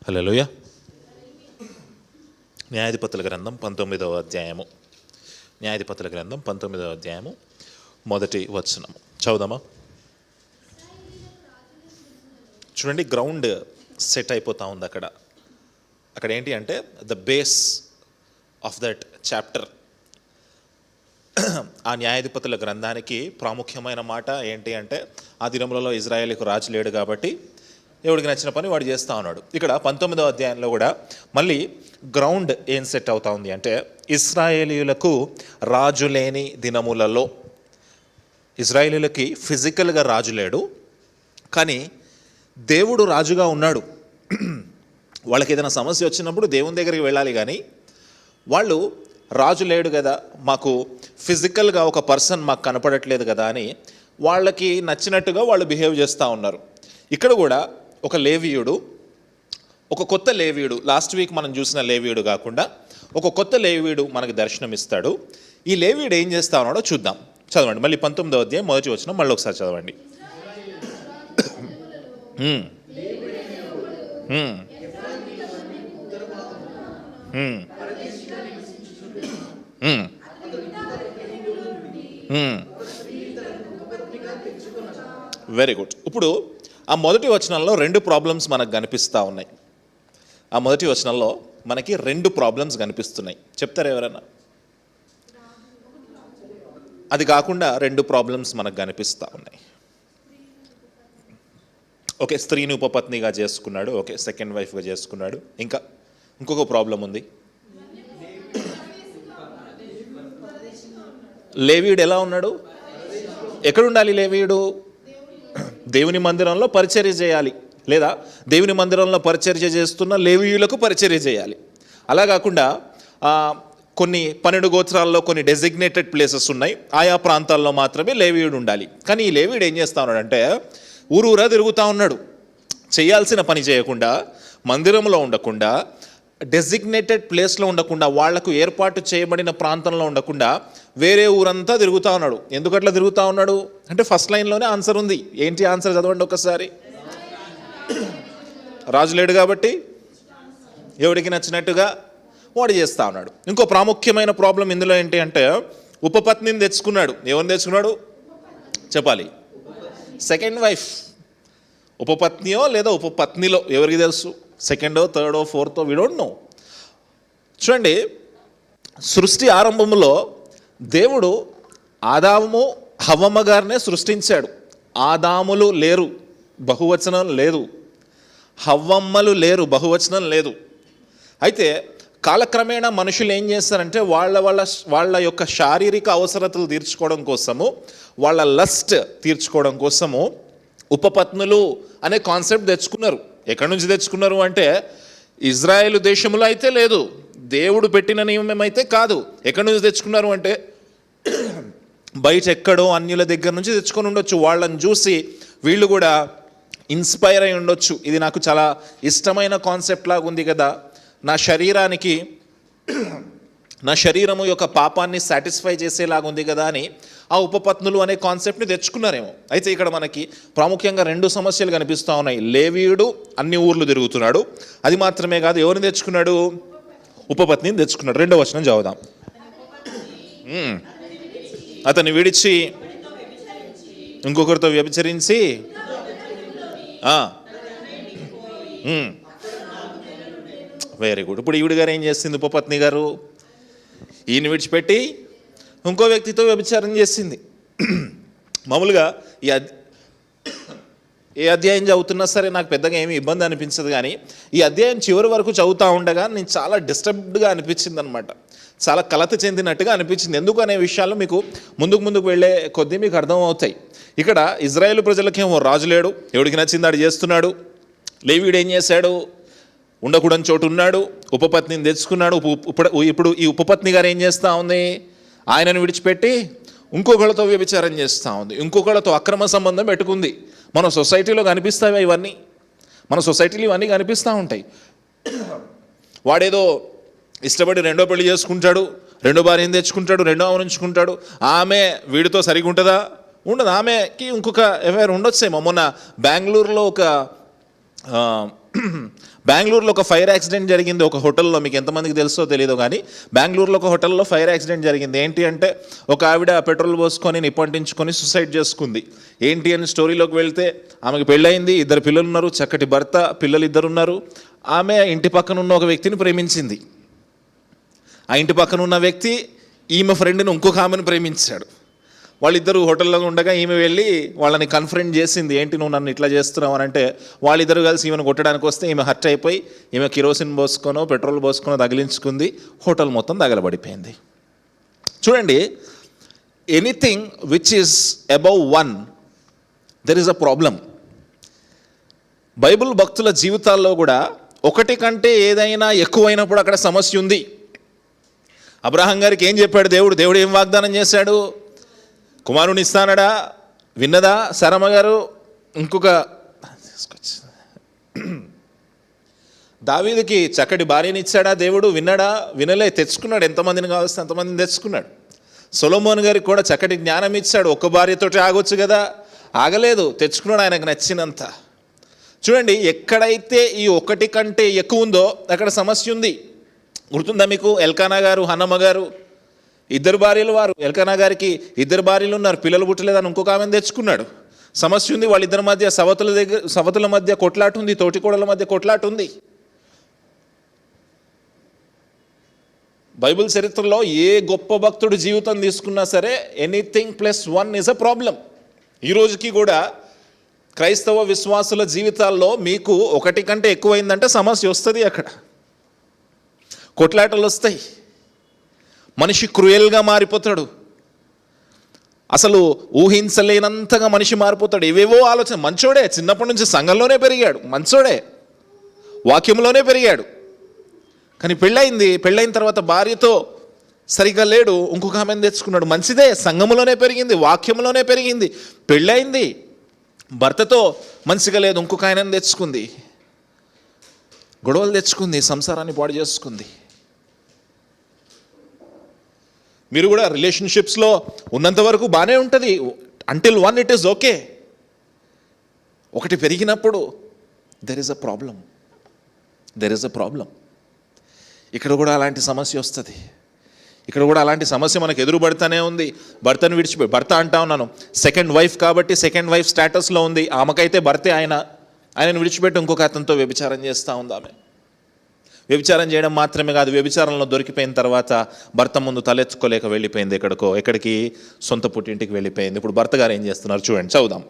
హల్లెలూయా. న్యాయాధిపతుల గ్రంథం 19వ అధ్యాయము. న్యాయాధిపతుల గ్రంథం 19వ అధ్యాయము మొదటి వచనము చదువుదామా? చూడండి, గ్రౌండ్ సెట్ అయిపోతూ ఉంది అక్కడ ఏంటి అంటే the base of that chapter. ఆ న్యాయాధిపతుల గ్రంథానికి ప్రాముఖ్యమైన మాట ఏంటి అంటే, ఆ దినములలో ఇజ్రాయేలుకు రాజు లేడు కాబట్టి ఎవడికి నచ్చిన పని వాడు చేస్తూ ఉన్నాడు. ఇక్కడ 19వ అధ్యాయంలో కూడా మళ్ళీ గ్రౌండ్ ఏం సెట్ అవుతా ఉంది అంటే, ఇశ్రాయేలీయులకు రాజు లేని దినములలో, ఇజ్రాయేలీయులకి ఫిజికల్గా రాజు లేడు కానీ దేవుడు రాజుగా ఉన్నాడు. వాళ్ళకి ఏదైనా సమస్య వచ్చినప్పుడు దేవుని దగ్గరికి వెళ్ళాలి, కానీ వాళ్ళు రాజు లేడు కదా, మాకు ఫిజికల్గా ఒక పర్సన్ మాకు కనపడట్లేదు కదా అని వాళ్ళకి నచ్చినట్టుగా వాళ్ళు బిహేవ్ చేస్తూ ఉన్నారు. ఇక్కడ కూడా ఒక లేవీయుడు, ఒక కొత్త లేవీయుడు, లాస్ట్ వీక్ మనం చూసిన లేవీయుడు కాకుండా ఒక కొత్త లేవీయుడు మనకు దర్శనమిస్తాడు. ఈ లేవీయుడు ఏం చేస్తా ఉన్నాడో చూద్దాం. చదవండి మళ్ళీ 19వ అధ్యాయం మొదటి వచనం మళ్ళీ ఒకసారి చదవండి. Very good. ఇప్పుడు ఆ మొదటి వచనంలో రెండు ప్రాబ్లమ్స్ మనకు కనిపిస్తూ ఉన్నాయి. ఆ మొదటి వచనంలో మనకి రెండు ప్రాబ్లమ్స్ కనిపిస్తున్నాయి. చెప్తారా ఎవరైనా? అది కాకుండా రెండు ప్రాబ్లమ్స్ మనకు కనిపిస్తూ ఉన్నాయి. ఓకే, స్త్రీని ఉపపత్నిగా చేసుకున్నాడు, ఓకే, సెకండ్ వైఫ్గా చేసుకున్నాడు. ఇంకొక ప్రాబ్లం ఉంది. లేవీయుడు ఎలా ఉన్నాడు? ఎక్కడ ఉండాలి లేవీయుడు? దేవుని మందిరంలో పరిచర్య చేయాలి, లేదా దేవుని మందిరంలో పరిచర్య చేస్తున్న లేవీయులకు పరిచర్య చేయాలి. అలా కాకుండా కొన్ని 12 గోత్రాల్లో కొన్ని డెసిగ్నేటెడ్ ప్లేసెస్ ఉన్నాయి, ఆయా ప్రాంతాల్లో మాత్రమే లేవీయుడు ఉండాలి. కానీ ఈ లేవీయుడు ఏం చేస్తూ ఉన్నాడంటే ఊరూరా తిరుగుతూ ఉన్నాడు. చేయాల్సిన పని చేయకుండా, మందిరంలో ఉండకుండా, డెసిగ్నేటెడ్ ప్లేస్లో ఉండకుండా, వాళ్లకు ఏర్పాటు చేయబడిన ప్రాంతంలో ఉండకుండా వేరే ఊరంతా తిరుగుతూ ఉన్నాడు. ఎందుకట్లా తిరుగుతూ ఉన్నాడు అంటే ఫస్ట్ లైన్లోనే ఆన్సర్ ఉంది. ఏంటి ఆన్సర్? చదవండి ఒకసారి. రాజు లేడు కాబట్టి ఎవడికి నచ్చినట్టుగా వాడు చేస్తూ ఉన్నాడు. ఇంకో ప్రాముఖ్యమైన ప్రాబ్లం ఇందులో ఏంటి అంటే, ఉపపత్నిని తెచ్చుకున్నాడు. ఎవరిని తెచ్చుకున్నాడు చెప్పాలి? Second wife. ఉపపత్నియో లేదా ఉపపత్నిలో ఎవరికి తెలుసు? సెకండో, థర్డో, ఫోర్తో, వి డోంట్ నో. చూడండి, సృష్టి ఆరంభంలో దేవుడు ఆదాము హవ్వమ్మ గారినే సృష్టించాడు. ఆదాములు లేరు, బహువచనం లేదు. హవ్వమ్మలు లేరు, బహువచనం లేదు. అయితే కాలక్రమేణా మనుషులు ఏం చేస్తారంటే వాళ్ళ యొక్క శారీరక అవసరతలు తీర్చుకోవడం కోసము, వాళ్ళ లస్ట్ తీర్చుకోవడం కోసము ఉపపత్నులు అనే కాన్సెప్ట్ తెచ్చుకున్నారు. ఎక్కడి నుంచి తెచ్చుకున్నారు అంటే, ఇజ్రాయేల్ దేశంలో అయితే లేదు, దేవుడు పెట్టిన నియమం అయితే కాదు. ఎక్కడి నుంచి తెచ్చుకున్నారు అంటే బయట ఎక్కడో అన్యుల దగ్గర నుంచి తెచ్చుకొని ఉండొచ్చు. వాళ్ళని చూసి వీళ్ళు కూడా ఇన్స్పైర్ అయి ఉండొచ్చు. ఇది నాకు చాలా ఇష్టమైన కాన్సెప్ట్ లాగా ఉంది కదా, నా శరీరము యొక్క పాపాన్ని సాటిస్ఫై చేసేలాగా ఉంది కదా అని ఆ ఉపపత్నులు అనే కాన్సెప్ట్ని తెచ్చుకున్నారేమో. అయితే ఇక్కడ మనకి ప్రాముఖ్యంగా రెండు సమస్యలు కనిపిస్తూ ఉన్నాయి. లేవీయుడు అన్ని ఊర్లు తిరుగుతున్నాడు, అది మాత్రమే కాదు, ఎవరిని తెచ్చుకున్నాడు? ఉపపత్నిని తెచ్చుకున్నాడు. 2వ వచనం చదువుదాం. అతన్ని విడిచి ఇంకొకరితో వ్యభిచరించి వెరీ గుడ్. ఇప్పుడు ఈవిడ గారు ఏం చేసింది? ఉపపత్ని గారు ఈయన విడిచిపెట్టి ఇంకో వ్యక్తితో వ్యభిచారం చేసింది. మామూలుగా ఏ అధ్యాయం చదువుతున్నా సరే నాకు పెద్దగా ఏమీ ఇబ్బంది అనిపించదు, కానీ ఈ అధ్యాయం చివరి వరకు చదువుతూ ఉండగా నేను చాలా డిస్టర్బ్డ్గా అనిపించింది అనమాట. చాలా కలత చెందినట్టుగా అనిపించింది. ఎందుకు అనే విషయాలు మీకు ముందుకు వెళ్ళే కొద్దీ మీకు అర్థమవుతాయి. ఇక్కడ ఇజ్రాయేల్ ప్రజలకేమో రాజు లేడు, ఎవడికి నచ్చింది ఆడు చేస్తున్నాడు. లేవీయుడు ఏం చేశాడు? ఉండకూడని చోటు ఉన్నాడు, ఉపపత్నిని తెచ్చుకున్నాడు. ఇప్పుడు ఈ ఉపపత్ని గారు ఏం చేస్తూ ఉంది? ఆయనను విడిచిపెట్టి ఇంకొకళ్ళతో వ్యభిచారం చేస్తూ ఉంది, ఇంకొకళ్ళతో అక్రమ సంబంధం పెట్టుకుంది. మన సొసైటీలో కనిపిస్తాయి ఇవన్నీ, మన సొసైటీలో ఇవన్నీ కనిపిస్తూ ఉంటాయి. వాడేదో ఇష్టపడి రెండో పెళ్లి చేసుకుంటాడు, రెండో భార్యను తెచ్చుకుంటాడు, రెండో ఆమె ఉంచుకుంటాడు. ఆమె వీడితో సరిగా ఉంటుందా? ఉండదు. ఆమెకి ఇంకొక ఎఫ్ఐఆర్ ఉండొచ్చేమో. మొన్న బెంగళూరులో ఒక బెంగళూరులో ఒక ఫైర్ యాక్సిడెంట్ జరిగింది ఒక హోటల్లో. మీకు ఎంతమందికి తెలుసో తెలియదు కానీ బెంగళూరులో ఒక హోటల్లో ఫైర్ యాక్సిడెంట్ జరిగింది. ఏంటి అంటే ఒక ఆవిడ పెట్రోల్ పోసుకొని నిప్పంటించుకొని సూసైడ్ చేసుకుంది. ఏంటి అని స్టోరీలోకి వెళ్తే ఆమెకు పెళ్ళయింది, 2 పిల్లలు ఉన్నారు, చక్కటి భర్త, పిల్లలు 2 ఉన్నారు. ఆమె ఇంటి పక్కన ఉన్న ఒక వ్యక్తిని ప్రేమించింది. ఆ ఇంటి పక్కన ఉన్న వ్యక్తి ఈమె ఫ్రెండ్ని ఇంకొక ఆమెను ప్రేమించాడు. వాళ్ళిద్దరూ హోటల్లో ఉండగా ఈమె వెళ్ళి వాళ్ళని కన్ఫరెంట్ చేసింది, ఏంటి నువ్వు నన్ను ఇట్లా చేస్తున్నావు అని. అంటే వాళ్ళిద్దరు కలిసి ఈమెను కొట్టడానికి వస్తే ఈమె హర్ట్ అయిపోయి ఈమె కిరోసిన్ పోసుకొనో పెట్రోల్ పోసుకొనో తగిలించుకుంది. హోటల్ మొత్తం తగలబడిపోయింది. చూడండి, anything which is above 1 there is a problem. Bible భక్తుల జీవితాల్లో కూడా ఒకటి కంటే ఏదైనా ఎక్కువైనప్పుడు అక్కడ సమస్య ఉంది. అబ్రహాం గారికి ఏం చెప్పాడు దేవుడు ఏం వాగ్దానం చేశాడు? కుమారుని ఇస్తానడా? విన్నదా శరమ గారు? ఇంకొక దావీదుకి చక్కటి భార్యని ఇచ్చాడా దేవుడు? విన్నాడా? వినలే. తెచ్చుకున్నాడు, ఎంతమందిని కావస్తే అంతమందిని తెచ్చుకున్నాడు. సొలొమోన్ గారికి కూడా చక్కటి జ్ఞానం ఇచ్చాడు. ఒక్క భార్యతోటి ఆగొచ్చు కదా, ఆగలేదు, తెచ్చుకున్నాడు ఆయనకు నచ్చినంత. చూడండి, ఎక్కడైతే ఈ ఒకటి కంటే ఎక్కువ ఉందో అక్కడ సమస్య ఉంది. గుర్తుందా మీకు? ఎల్కానా గారు, హన్నమ్మ గారు 2 భార్యలు వారు. ఎల్కానా గారికి 2 భార్యలు ఉన్నారు, పిల్లలు పుట్టలేదని ఇంకొక ఆమెను తెచ్చుకున్నాడు. సమస్య ఉంది. వాళ్ళిద్దరి మధ్య సవతుల మధ్య కొట్లాట ఉంది, తోటికోడల మధ్య కొట్లాట ఉంది. బైబిల్ చరిత్రలో ఏ గొప్ప భక్తుడు జీవితం తీసుకున్నా సరే ఎనీథింగ్ +1 ఈజ్ అ ప్రాబ్లం. ఈ రోజుకి కూడా క్రైస్తవ విశ్వాసుల జీవితాల్లో మీకు ఒకటి కంటే ఎక్కువైందంటే సమస్య వస్తుంది. అక్కడ కొట్లాటలు వస్తాయి. మనిషి క్రూయల్గా మారిపోతాడు. అసలు ఊహించలేనంతగా మనిషి మారిపోతాడు. ఏవేవో ఆలోచన. మంచోడే, చిన్నప్పటి నుంచి సంఘంలోనే పెరిగాడు, మంచోడే, వాక్యంలోనే పెరిగాడు. కానీ పెళ్ళైన తర్వాత భార్యతో సరిగ్గా లేడు, ఇంకొక ఆమెను తెచ్చుకున్నాడు. మంచిదే, సంఘంలోనే పెరిగింది, వాక్యంలోనే పెరిగింది. పెళ్ళయింది, భర్తతో మంచిగా లేదు, ఇంకొక ఆయనను తెచ్చుకుంది, గొడవలు తెచ్చుకుంది, సంసారాన్ని పాడు చేసుకుంది. మీరు కూడా రిలేషన్షిప్స్లో ఉన్నంత వరకు బాగానే ఉంటుంది. Until 1 it is okay. ఒకటి పెరిగినప్పుడు దెర్ ఈజ్ అ ప్రాబ్లం. ఇక్కడ కూడా అలాంటి సమస్య వస్తుంది. ఇక్కడ కూడా అలాంటి సమస్య మనకు ఎదురుపడుతూనే ఉంది. భర్తను విడిచిపోయి, భర్త అంటా ఉన్నాను, సెకండ్ వైఫ్ కాబట్టి సెకండ్ వైఫ్ స్టేటస్లో ఉంది. ఆమెకైతే భర్తే ఆయనను విడిచిపెట్టి ఇంకొక అతనితో వ్యభిచారం చేస్తూ ఉంది. ఆమె వ్యభిచారం చేయడం మాత్రమే కాదు, వ్యభిచారంలో దొరికిపోయిన తర్వాత భర్త ముందు తలెత్తుకోలేక వెళ్ళిపోయింది. ఎక్కడికి? సొంత పుట్టింటికి వెళ్ళిపోయింది. ఇప్పుడు భర్త గారు ఏం చేస్తున్నారు చూడండి, చదువుదాం.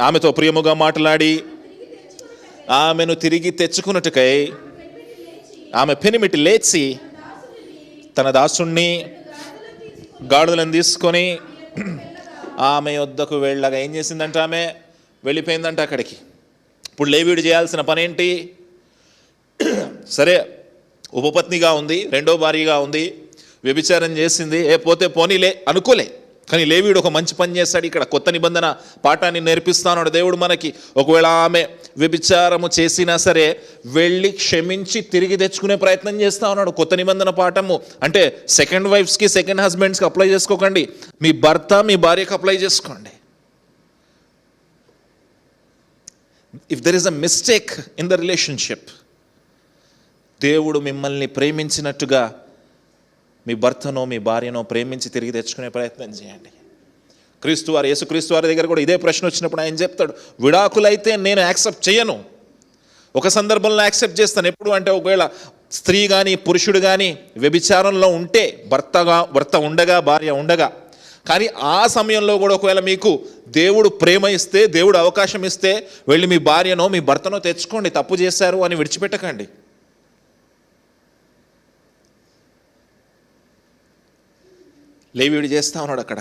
ఆమెతో ప్రియముగా మాట్లాడి ఆమెను తిరిగి తెచ్చుకున్నట్టుకై ఆమె పెనిమిటి లేచి తన దాసుణ్ణి గాడిదలను తీసుకొని ఆమె వద్దకు వెళ్ళగా ఏం చేసిందంట? ఆమె వెళ్ళిపోయిందంట అక్కడికి. ఇప్పుడు లేవీయుడు చేయాల్సిన పని ఏంటి? సరే, ఉపపత్నిగా ఉంది, 2వ భార్యగా ఉంది, వ్యభిచారం చేసింది, పోతే పోనీలే అనుకోలే. కానీ లేవీయుడు ఒక మంచి పని చేస్తాడు. ఇక్కడ కొత్త నిబంధన పాఠాన్ని నేర్పిస్తాడు దేవుడు మనకి. ఒకవేళ ఆమె వ్యభిచారము చేసినా సరే వెళ్ళి క్షమించి తిరిగి తెచ్చుకునే ప్రయత్నం చేస్తూ ఉన్నాడు. కొత్త నిబంధన పాఠము అంటే సెకండ్ వైఫ్స్కి, సెకండ్ హస్బెండ్స్కి అప్లై చేసుకోకండి. మీ భర్త, మీ భార్యకు అప్లై చేసుకోండి. If there is a mistake in the relationship, దేవుడు మిమ్మల్ని ప్రేమించినట్టుగా మీ భర్తనో మీ భార్యనో ప్రేమించి తిరిగి తెచ్చుకునే ప్రయత్నం చేయండి. యేసుక్రీస్తు వారి దగ్గర కూడా ఇదే ప్రశ్న వచ్చినప్పుడు ఆయన చెప్తాడు, విడాకులైతే నేను యాక్సెప్ట్ చేయను. ఒక సందర్భంలో యాక్సెప్ట్ చేస్తాను. ఎప్పుడు అంటే ఒకవేళ స్త్రీ కానీ పురుషుడు కానీ వ్యభిచారంలో ఉంటే, భర్త ఉండగా భార్య ఉండగా. కానీ ఆ సమయంలో కూడా ఒకవేళ మీకు దేవుడు ప్రేమ ఇస్తే, దేవుడు అవకాశం ఇస్తే వెళ్ళి మీ భార్యనో మీ భర్తనో తెచ్చుకోండి. తప్పు చేశారు అని విడిచిపెట్టకండి. లేవీయుడు చేస్తూ ఉన్నాడు అక్కడ.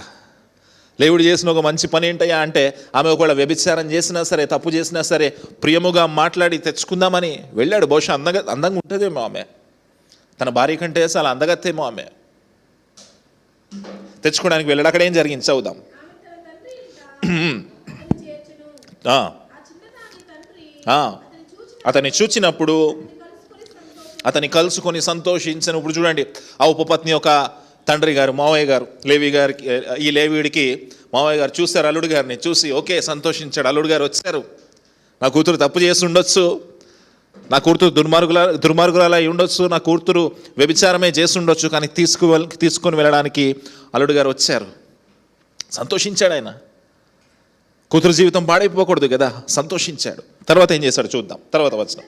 లేవీయుడు చేసిన ఒక మంచి పని ఏంటయ్యా అంటే, ఆమె ఒకవేళ వ్యభిచారం చేసినా సరే, తప్పు చేసినా సరే ప్రియముగా మాట్లాడి తెచ్చుకుందామని వెళ్ళాడు. బహుశా అందంగా ఉంటుందేమో ఆమె, తన భార్య కంటే చాలా అందగత్తేమో ఆమె. తెచ్చుకోవడానికి వెళ్ళాడు. అక్కడ ఏం జరిగింది చదువుదాం. అతన్ని చూచినప్పుడు అతన్ని కలుసుకొని సంతోషించను. ఇప్పుడు చూడండి, ఆ ఉపపత్ని ఒక తండ్రి గారు, మావయ్య గారు, లేవి గారికి, ఈ లేవీయుడికి మావయ్య గారు చూశారు అల్లుడు గారిని. చూసి ఓకే సంతోషించాడు. అల్లుడు గారు వచ్చారు, నా కూతురు తప్పు చేసి ఉండొచ్చు, నా కూతురు దుర్మార్గురాలు అయి ఉండొచ్చు, నా కూతురు వ్యభిచారమే చేసి ఉండొచ్చు, కానీ తీసుకొని వెళ్ళడానికి అల్లుడు గారు వచ్చారు. సంతోషించాడు ఆయన. కూతురు జీవితం పాడైపోకూడదు కదా, సంతోషించాడు. తర్వాత ఏం చేశాడు చూద్దాం, తర్వాత వచ్చిన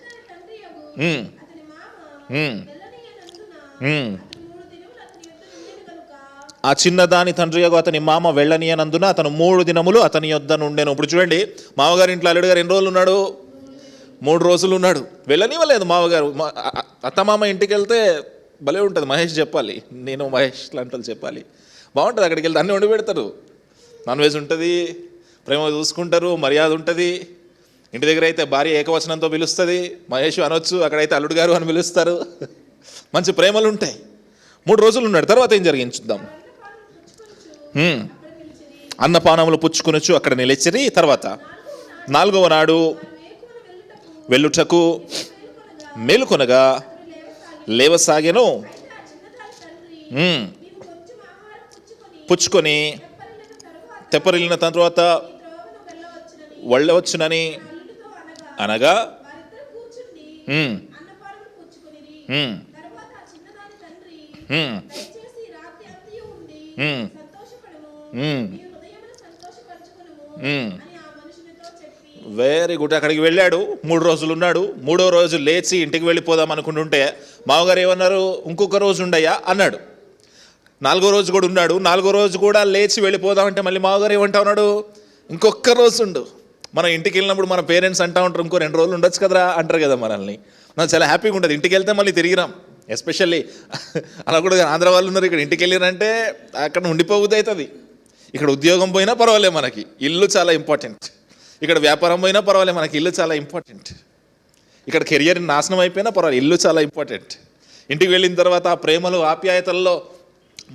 ఆ చిన్నదాని తండ్రి అతని మామ వెళ్ళనీయనందున అతను 3 దినములు అతని యొద్ద నుండెను. ఇప్పుడు చూడండి, మామగారి ఇంట్లో అల్లుడు గారు ఎన్ని రోజులు ఉన్నాడు? 3 రోజులు ఉన్నాడు. వెళ్ళనివ్వలేదు మామగారు. అత్తమామ ఇంటికి వెళ్తే భలే ఉంటుంది. మహేష్ చెప్పాలి, నేను మహేష్ లాంటి చెప్పాలి, బాగుంటుంది. అక్కడికి వెళ్తే అన్నీ వండి పెడతారు. నాన్ వెజ్ ఉంటుంది, ప్రేమ చూసుకుంటారు, మర్యాద ఉంటుంది. ఇంటి దగ్గర అయితే భార్య ఏకవచనంతో పిలుస్తుంది, మహేష్ అనొచ్చు, అక్కడైతే అల్లుడు గారు అని పిలుస్తారు. మంచి ప్రేమలు ఉంటాయి. 3 రోజులు ఉన్నాడు. తర్వాత ఏం జరిగింది చూద్దాం. అన్నపానములు పుచ్చుకొనొచ్చు అక్కడ నిలిచిరి. తర్వాత 4వ నాడు వెళ్ళుటకు మేలుకొనగా లేవసాగెను. పుచ్చుకొని తెప్పరిల్లిన తర్వాత వెళ్ళవచ్చునని అనగా వెరీ గుడ్. అక్కడికి వెళ్ళాడు, 3 రోజులు ఉన్నాడు. 3వ రోజు లేచి ఇంటికి వెళ్ళిపోదాం అనుకుంటుంటే మామగారు ఏమన్నారు? ఇంకొక రోజు ఉండయ్యా అన్నాడు. 4వ రోజు కూడా ఉన్నాడు. 4వ రోజు కూడా లేచి వెళ్ళిపోదామంటే మళ్ళీ మామగారు ఏమంటా ఉన్నాడు? ఇంకొక రోజు ఉండు. మనం ఇంటికి వెళ్ళినప్పుడు మన పేరెంట్స్ అంటూ ఉంటారు, ఇంకో 2 రోజులు ఉండొచ్చు కదరా అంటారు కదా మనల్ని. నాకు చాలా హ్యాపీగా ఉంటుంది. ఇంటికి వెళ్తే మళ్ళీ తిరిగిరాం. ఎస్పెషల్లీ అలా కూడా ఆంధ్ర వాళ్ళు ఉన్నారు, ఇక్కడ ఇంటికి వెళ్ళిరంటే అక్కడ ఉండిపోవద్దు అవుతుంది. ఇక్కడ ఉద్యోగం పోయినా పర్వాలేదు, మనకి ఇల్లు చాలా ఇంపార్టెంట్. ఇక్కడ వ్యాపారం పోయినా పర్వాలేదు, మనకి ఇల్లు చాలా ఇంపార్టెంట్. ఇక్కడ కెరియర్ నాశనం అయిపోయినా పర్వాలేదు, ఇల్లు చాలా ఇంపార్టెంట్. ఇంటికి వెళ్ళిన తర్వాత ఆ ప్రేమలు ఆప్యాయతల్లో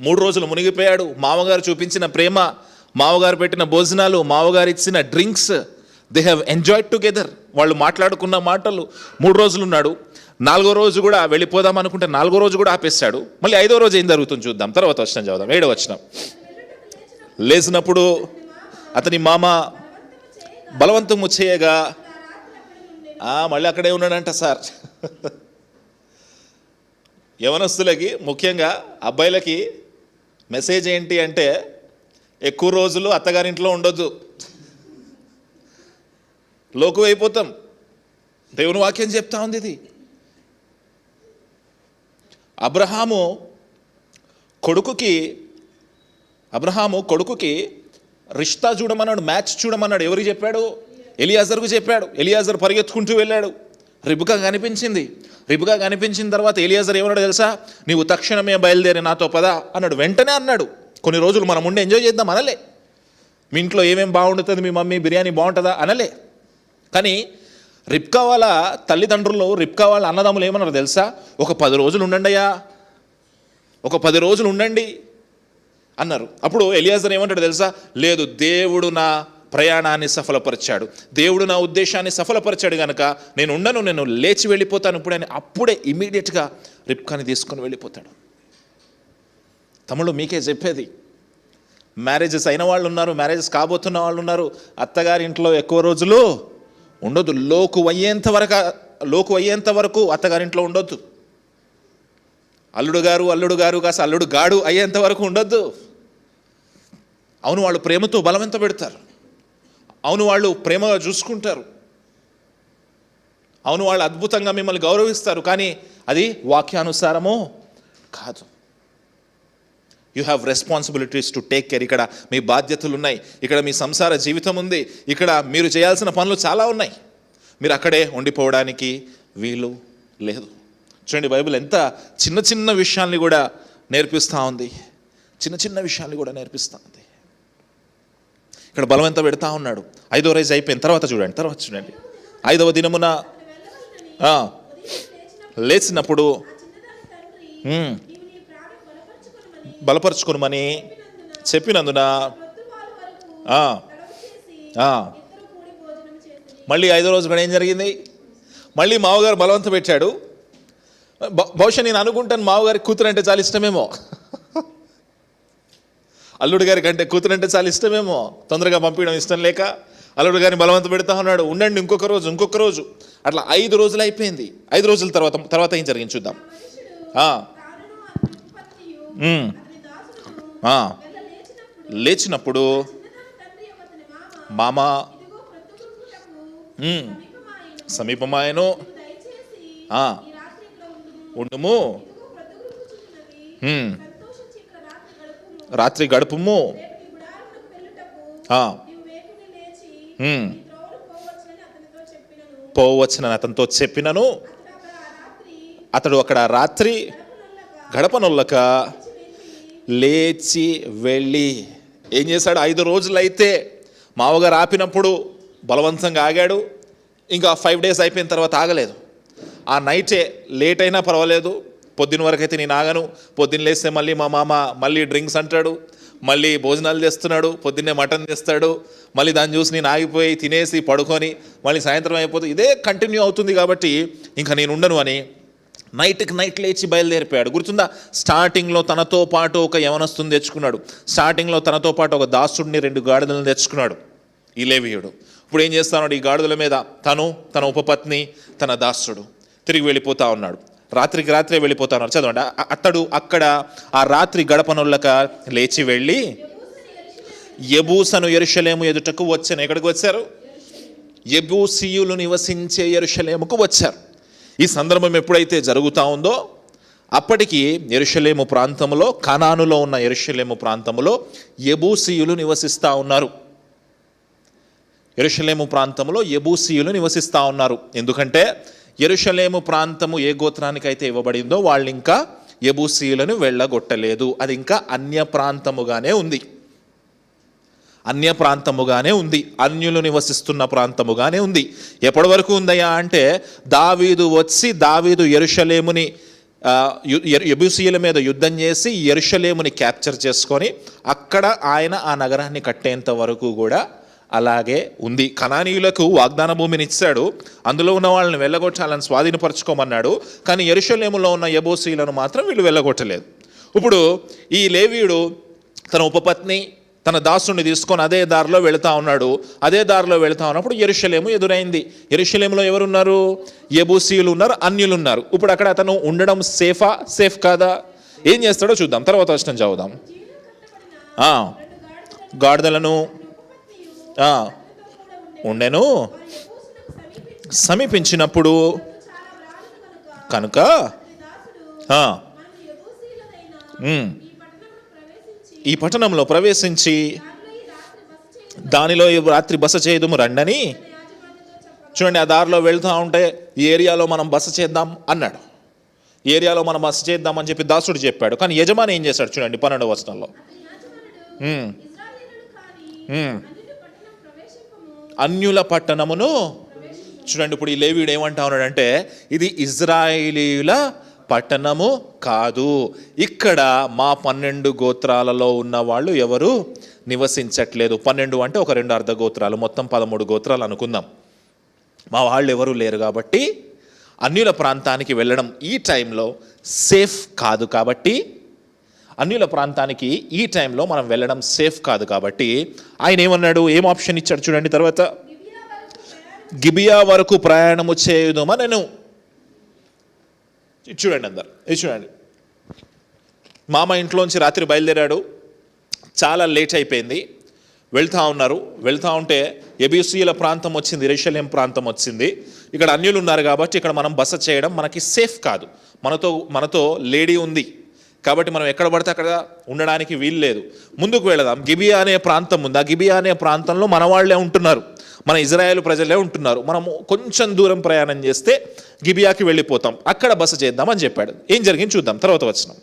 3 రోజులు మునిగిపోయాడు. మామగారు చూపించిన ప్రేమ, మామగారు పెట్టిన భోజనాలు, మామగారు ఇచ్చిన drinks, they have enjoyed together. వాళ్ళు మాట్లాడుకున్న మాటలు. 3 రోజులు ఉన్నాడు. 4వ రోజు కూడా వెళ్ళిపోదాం అనుకుంటే 4వ రోజు కూడా ఆపేస్తాడు. మళ్ళీ 5వ రోజు ఏం జరుగుతుంది చూద్దాం. తర్వాత వచనం చదువుదాం. 7వ వచనం. లేచినప్పుడు అతని మామ బలవంతము చేయగా మళ్ళీ అక్కడే ఉన్నాడంట సార్. యవనస్తులకి, ముఖ్యంగా అబ్బాయిలకి మెసేజ్ ఏంటి అంటే, ఎక్కువ రోజులు అత్తగారింట్లో ఉండొద్దు, లోకు అయిపోతాం. దేవుని వాక్యం చెప్తా ఉంది ఇది. అబ్రహాము కొడుకుకి రిష్తా చూడమన్నాడు, మ్యాచ్ చూడమన్నాడు. ఎవరికి చెప్పాడు? ఎలియాజర్కు చెప్పాడు. ఎలియాజర్ పరిగెత్తుకుంటూ వెళ్ళాడు. రిబ్కా కనిపించిన తర్వాత ఎలియాజర్ ఏమన్నాడు తెలుసా? నీవు తక్షణమే బయలుదేరి నాతో పద అన్నాడు. వెంటనే అన్నాడు. కొన్ని రోజులు మనం ఉండి ఎంజాయ్ చేద్దాం అనలే. మీ ఇంట్లో ఏమేం బాగుంటుంది, మీ మమ్మీ బిర్యానీ బాగుంటుందా అనలే. కానీ రిబ్కా వాళ్ళ తల్లిదండ్రులు, రిబ్కా వాళ్ళ అన్నదమ్ములు ఏమన్నారు తెలుసా? ఒక 10 రోజులు ఉండండి అయ్యా, ఒక 10 రోజులు ఉండండి అన్నారు. అప్పుడు ఎలియాజర్ ఏమంటాడు తెలుసా? లేదు, దేవుడు నా ప్రయాణాన్ని సఫలపరిచాడు, దేవుడు నా ఉద్దేశాన్ని సఫలపరిచాడు కనుక నేను ఉండను, నేను లేచి వెళ్ళిపోతాను ఇప్పుడు అని అప్పుడే ఇమీడియట్గా రిబ్కాని తీసుకొని వెళ్ళిపోతాడు. తమ్ముళ్ళు, మీకే చెప్పేది, మ్యారేజెస్ అయిన వాళ్ళు ఉన్నారు, మ్యారేజెస్ కాబోతున్న వాళ్ళు ఉన్నారు. అత్తగారి ఇంట్లో ఎక్కువ రోజులు ఉండొద్దు. లోకు అయ్యేంత వరకు అత్తగారింట్లో ఉండొద్దు. అల్లుడు గారు కాస్త అల్లుడు గాడు అయ్యేంత వరకు ఉండొద్దు. అవును, వాళ్ళు ప్రేమతో బలవంత పెడతారు. అవును, వాళ్ళు ప్రేమగా చూసుకుంటారు. అవును, వాళ్ళు అద్భుతంగా మిమ్మల్ని గౌరవిస్తారు. కానీ అది వాక్యానుసారమో కాదు. You have responsibilities to take care. ఇక్కడ మీ బాధ్యతలు ఉన్నాయి, ఇక్కడ మీ సంసార జీవితం ఉంది, ఇక్కడ మీరు చేయాల్సిన పనులు చాలా ఉన్నాయి. మీరు అక్కడే ఉండిపోవడానికి వీలు లేదు. చూడండి, బైబిల్ ఎంత చిన్న చిన్న విషయాల్ని కూడా నేర్పిస్తూ ఉంది. ఇక్కడ బలవంత పెడతా ఉన్నాడు. 5వ రోజు అయిపోయిన తర్వాత చూడండి. 5వ దినమున లేచినప్పుడు బలపరుచుకునమని చెప్పినందున మళ్ళీ 5వ రోజు కూడా ఏం జరిగింది? మళ్ళీ మావగారు బలవంత పెట్టాడు. బహుశా నేను అనుకుంటాను, మావగారి కూతురు అంటే చాలా ఇష్టమేమో, అల్లుడు గారి కంటే కూతురు అంటే చాలా ఇష్టమేమో. తొందరగా పంపించడం ఇష్టం లేక అల్లుడు గారిని బలవంత పెడతా ఉన్నాడు, ఉండండి ఇంకొక రోజు. అట్లా 5 రోజులు అయిపోయింది. 5 రోజుల తర్వాత ఏం జరిగింది చూద్దాం. లేచినప్పుడు మామ సమీపమాయను, ఉండుము, రాత్రి గడుపుము, పోవచ్చునని అతనితో చెప్పినను. అతడు అక్కడ రాత్రి గడపనొల్లక లేచి వెళ్ళి ఏం చేశాడు? 5 రోజులైతే మావగారు ఆపినప్పుడు బలవంతంగా ఆగాడు. ఇంకా 5 days అయిపోయిన తర్వాత ఆగలేదు. ఆ నైటే లేట్ అయినా పర్వాలేదు, పొద్దున్న వరకు అయితే నేను ఆగను. పొద్దున్న లేస్తే మళ్ళీ మా మామ మళ్ళీ డ్రింక్స్ అంటాడు, మళ్ళీ భోజనాలు చేస్తున్నాడు, పొద్దున్నే మటన్ చేస్తాడు, మళ్ళీ దాన్ని చూసి నేను ఆగిపోయి తినేసి పడుకొని మళ్ళీ సాయంత్రం అయిపోతుంది. ఇదే కంటిన్యూ అవుతుంది కాబట్టి ఇంకా నేను ఉండను అని నైట్ లేచి బయలుదేరిపోయాడు. గుర్తుందా? స్టార్టింగ్లో తనతో పాటు ఒక యవనస్తుని తెచ్చుకున్నాడు. స్టార్టింగ్లో తనతో పాటు ఒక దాసుడిని 2 గాడిదలను తెచ్చుకున్నాడు ఈ లేవీయుడు. ఇప్పుడు ఏం చేస్తున్నాడు? ఈ గాడిదల మీద తన ఉపపత్ని, తన దాసుడు తిరిగి వెళ్ళిపోతా ఉన్నాడు. రాత్రే వెళ్ళిపోతా ఉన్నాడు. చదవండి. అతడు అక్కడ ఆ రాత్రి గడపనొల్లక లేచి వెళ్ళి యెబూసను యెరూషలేము ఎదుటకు వచ్చాను. ఎక్కడికి వచ్చారు? యెబూసీయులు నివసించే యెరూషలేముకు వచ్చారు. ఈ సందర్భం ఎప్పుడైతే జరుగుతూ ఉందో అప్పటికి యెరూషలేము ప్రాంతంలో, కనానులో ఉన్న యెరూషలేము ప్రాంతంలో యెబూసీయులు నివసిస్తూ ఉన్నారు. యెరూషలేము ప్రాంతంలో యెబూసీయులు నివసిస్తూ ఉన్నారు. ఎందుకంటే యెరూషలేము ప్రాంతము ఏ గోత్రానికైతే ఇవ్వబడిందో వాళ్ళు ఇంకా యెబూసీయులను వెళ్ళగొట్టలేదు. అది ఇంకా అన్య ప్రాంతముగానే ఉంది, అన్యులు నివసిస్తున్న ప్రాంతముగానే ఉంది. ఎప్పటి వరకు ఉందయ్యా అంటే దావీదు యెరూషలేముని యెబూసీయుల మీద యుద్ధం చేసి యెరూషలేముని క్యాప్చర్ చేసుకొని అక్కడ ఆయన ఆ నగరాన్ని కట్టేంత వరకు కూడా అలాగే ఉంది. కనానీయులకు వాగ్దాన భూమిని ఇచ్చాడు, అందులో ఉన్న వాళ్ళని వెళ్ళగొట్టాలని స్వాధీనపరచుకోమన్నాడు. కానీ యెరూషలేములో ఉన్న యెబూసీయులను మాత్రం వీళ్ళు వెళ్ళగొట్టలేదు. ఇప్పుడు ఈ లేవీయుడు తన ఉపపత్ని, తన దాసుని తీసుకొని అదే దారిలో వెళుతూ ఉన్నాడు. అదే దారిలో వెళుతూ ఉన్నప్పుడు యెరూషలేము ఎదురైంది. యెరూషలేములో ఎవరున్నారు? యెబూసీయులు ఉన్నారు, అన్యులు ఉన్నారు. ఇప్పుడు అక్కడ అతను ఉండడం సేఫ్ కాదా? ఏం చేస్తాడో చూద్దాం. తర్వాత వచనం చదువుదాం. గాడిదలను ఉండెను, సమీపించినప్పుడు కనుక ఈ పట్టణంలో ప్రవేశించి దానిలో రాత్రి బస చేయదుము రండని. చూడండి, ఆ దారిలో వెళ్తూ ఉంటే ఈ ఏరియాలో మనం బస చేద్దాం అన్నాడు. ఈ ఏరియాలో మనం బస చేద్దామని చెప్పి దాసుడు చెప్పాడు. కానీ యజమాని ఏం చేశాడు? చూడండి 12వ వచనంలో, అన్యుల పట్టణమును. చూడండి, ఇప్పుడు ఈ లేవీయుడు ఏమంటా ఉన్నాడంటే ఇది ఇజ్రాయేలీయుల పట్టణము కాదు, ఇక్కడ మా 12 గోత్రాలలో ఉన్న వాళ్ళు ఎవరు నివసించట్లేదు. 12 అంటే ఒక 2 అర్ధ గోత్రాలు, మొత్తం 13 గోత్రాలు అనుకుందాం. మా వాళ్ళు ఎవరు లేరు కాబట్టి అన్యుల ప్రాంతానికి వెళ్ళడం ఈ టైంలో సేఫ్ కాదు. కాబట్టి అన్యుల ప్రాంతానికి ఈ టైంలో మనం వెళ్ళడం సేఫ్ కాదు. కాబట్టి ఆయన ఏమన్నాడు? ఏం ఆప్షన్ ఇచ్చాడు? చూడండి తర్వాత, గిబియా వరకు ప్రయాణము చేయుదుమా నేను. చూడండి అందరు, ఇది చూడండి. మామ ఇంట్లోంచి రాత్రి బయలుదేరాడు, చాలా లేట్ అయిపోయింది. వెళ్తూ ఉంటే యెబూసీయుల ప్రాంతం వచ్చింది, యెరూషలేం ప్రాంతం వచ్చింది. ఇక్కడ అన్యులు ఉన్నారు కాబట్టి ఇక్కడ మనం బస చేయడం మనకి సేఫ్ కాదు. మనతో లేడీ ఉంది కాబట్టి మనం ఎక్కడ పడితే అక్కడ ఉండడానికి వీలు లేదు. ముందుకు వెళదాం. గిబియా అనే ప్రాంతం ఉంది. ఆ గిబియా అనే ప్రాంతంలో మన వాళ్ళే ఉంటున్నారు, మన ఇజ్రాయేలు ప్రజలే ఉంటున్నారు. మనము కొంచెం దూరం ప్రయాణం చేస్తే గిబియాకి వెళ్ళిపోతాం, అక్కడ బస చేద్దామని చెప్పాడు. ఏం జరిగింది చూద్దాం. తర్వాత వచనం.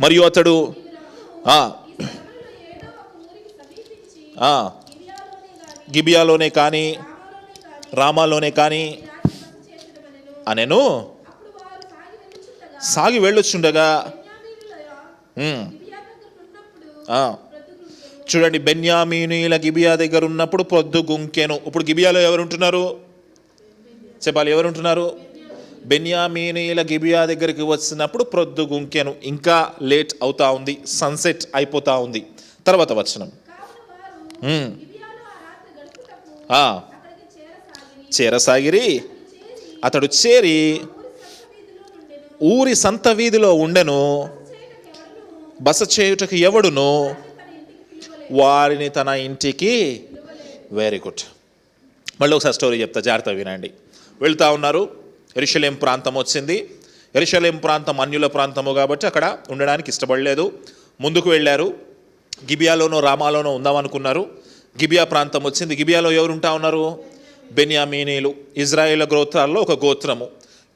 మరియు అతడు గిబియాలోనే కానీ రామాలోనే కానీ అనెను. సాగి వెళ్ళొచ్చుండగా చూడండి, బెన్యామీనీయుల గిబియా దగ్గర ఉన్నప్పుడు పొద్దు గుంకెను. ఇప్పుడు గిబియాలో ఎవరు ఉంటున్నారు చెప్పాలి? ఎవరు ఉంటున్నారు? బెన్యామీనీయుల గిబియా దగ్గరికి వచ్చినప్పుడు ప్రొద్దు గుంకెను. ఇంకా లేట్ అవుతా ఉంది, సన్సెట్ అయిపోతా ఉంది. తర్వాత వచనం, చేరసాగిరి. అతడు చేరి ఊరి సంత వీధిలో ఉండెను. బస చేయుటకు ఎవడును వారిని తన ఇంటికి. Very good. మళ్ళీ ఒకసారి స్టోరీ చెప్తా, జాగ్రత్త వినండి. వెళ్తూ ఉన్నారు, యెరూషలేం ప్రాంతం వచ్చింది. యెరూషలేం ప్రాంతం అన్యుల ప్రాంతము కాబట్టి అక్కడ ఉండడానికి ఇష్టపడలేదు. ముందుకు వెళ్ళారు. గిబియాలోనో రామాలోనో ఉందామనుకున్నారు. గిబియా ప్రాంతం వచ్చింది. గిబియాలో ఎవరు ఉంటా ఉన్నారు? బెన్యామీనీలు, ఇజ్రాయేల్ గోత్రాల్లో ఒక గోత్రము.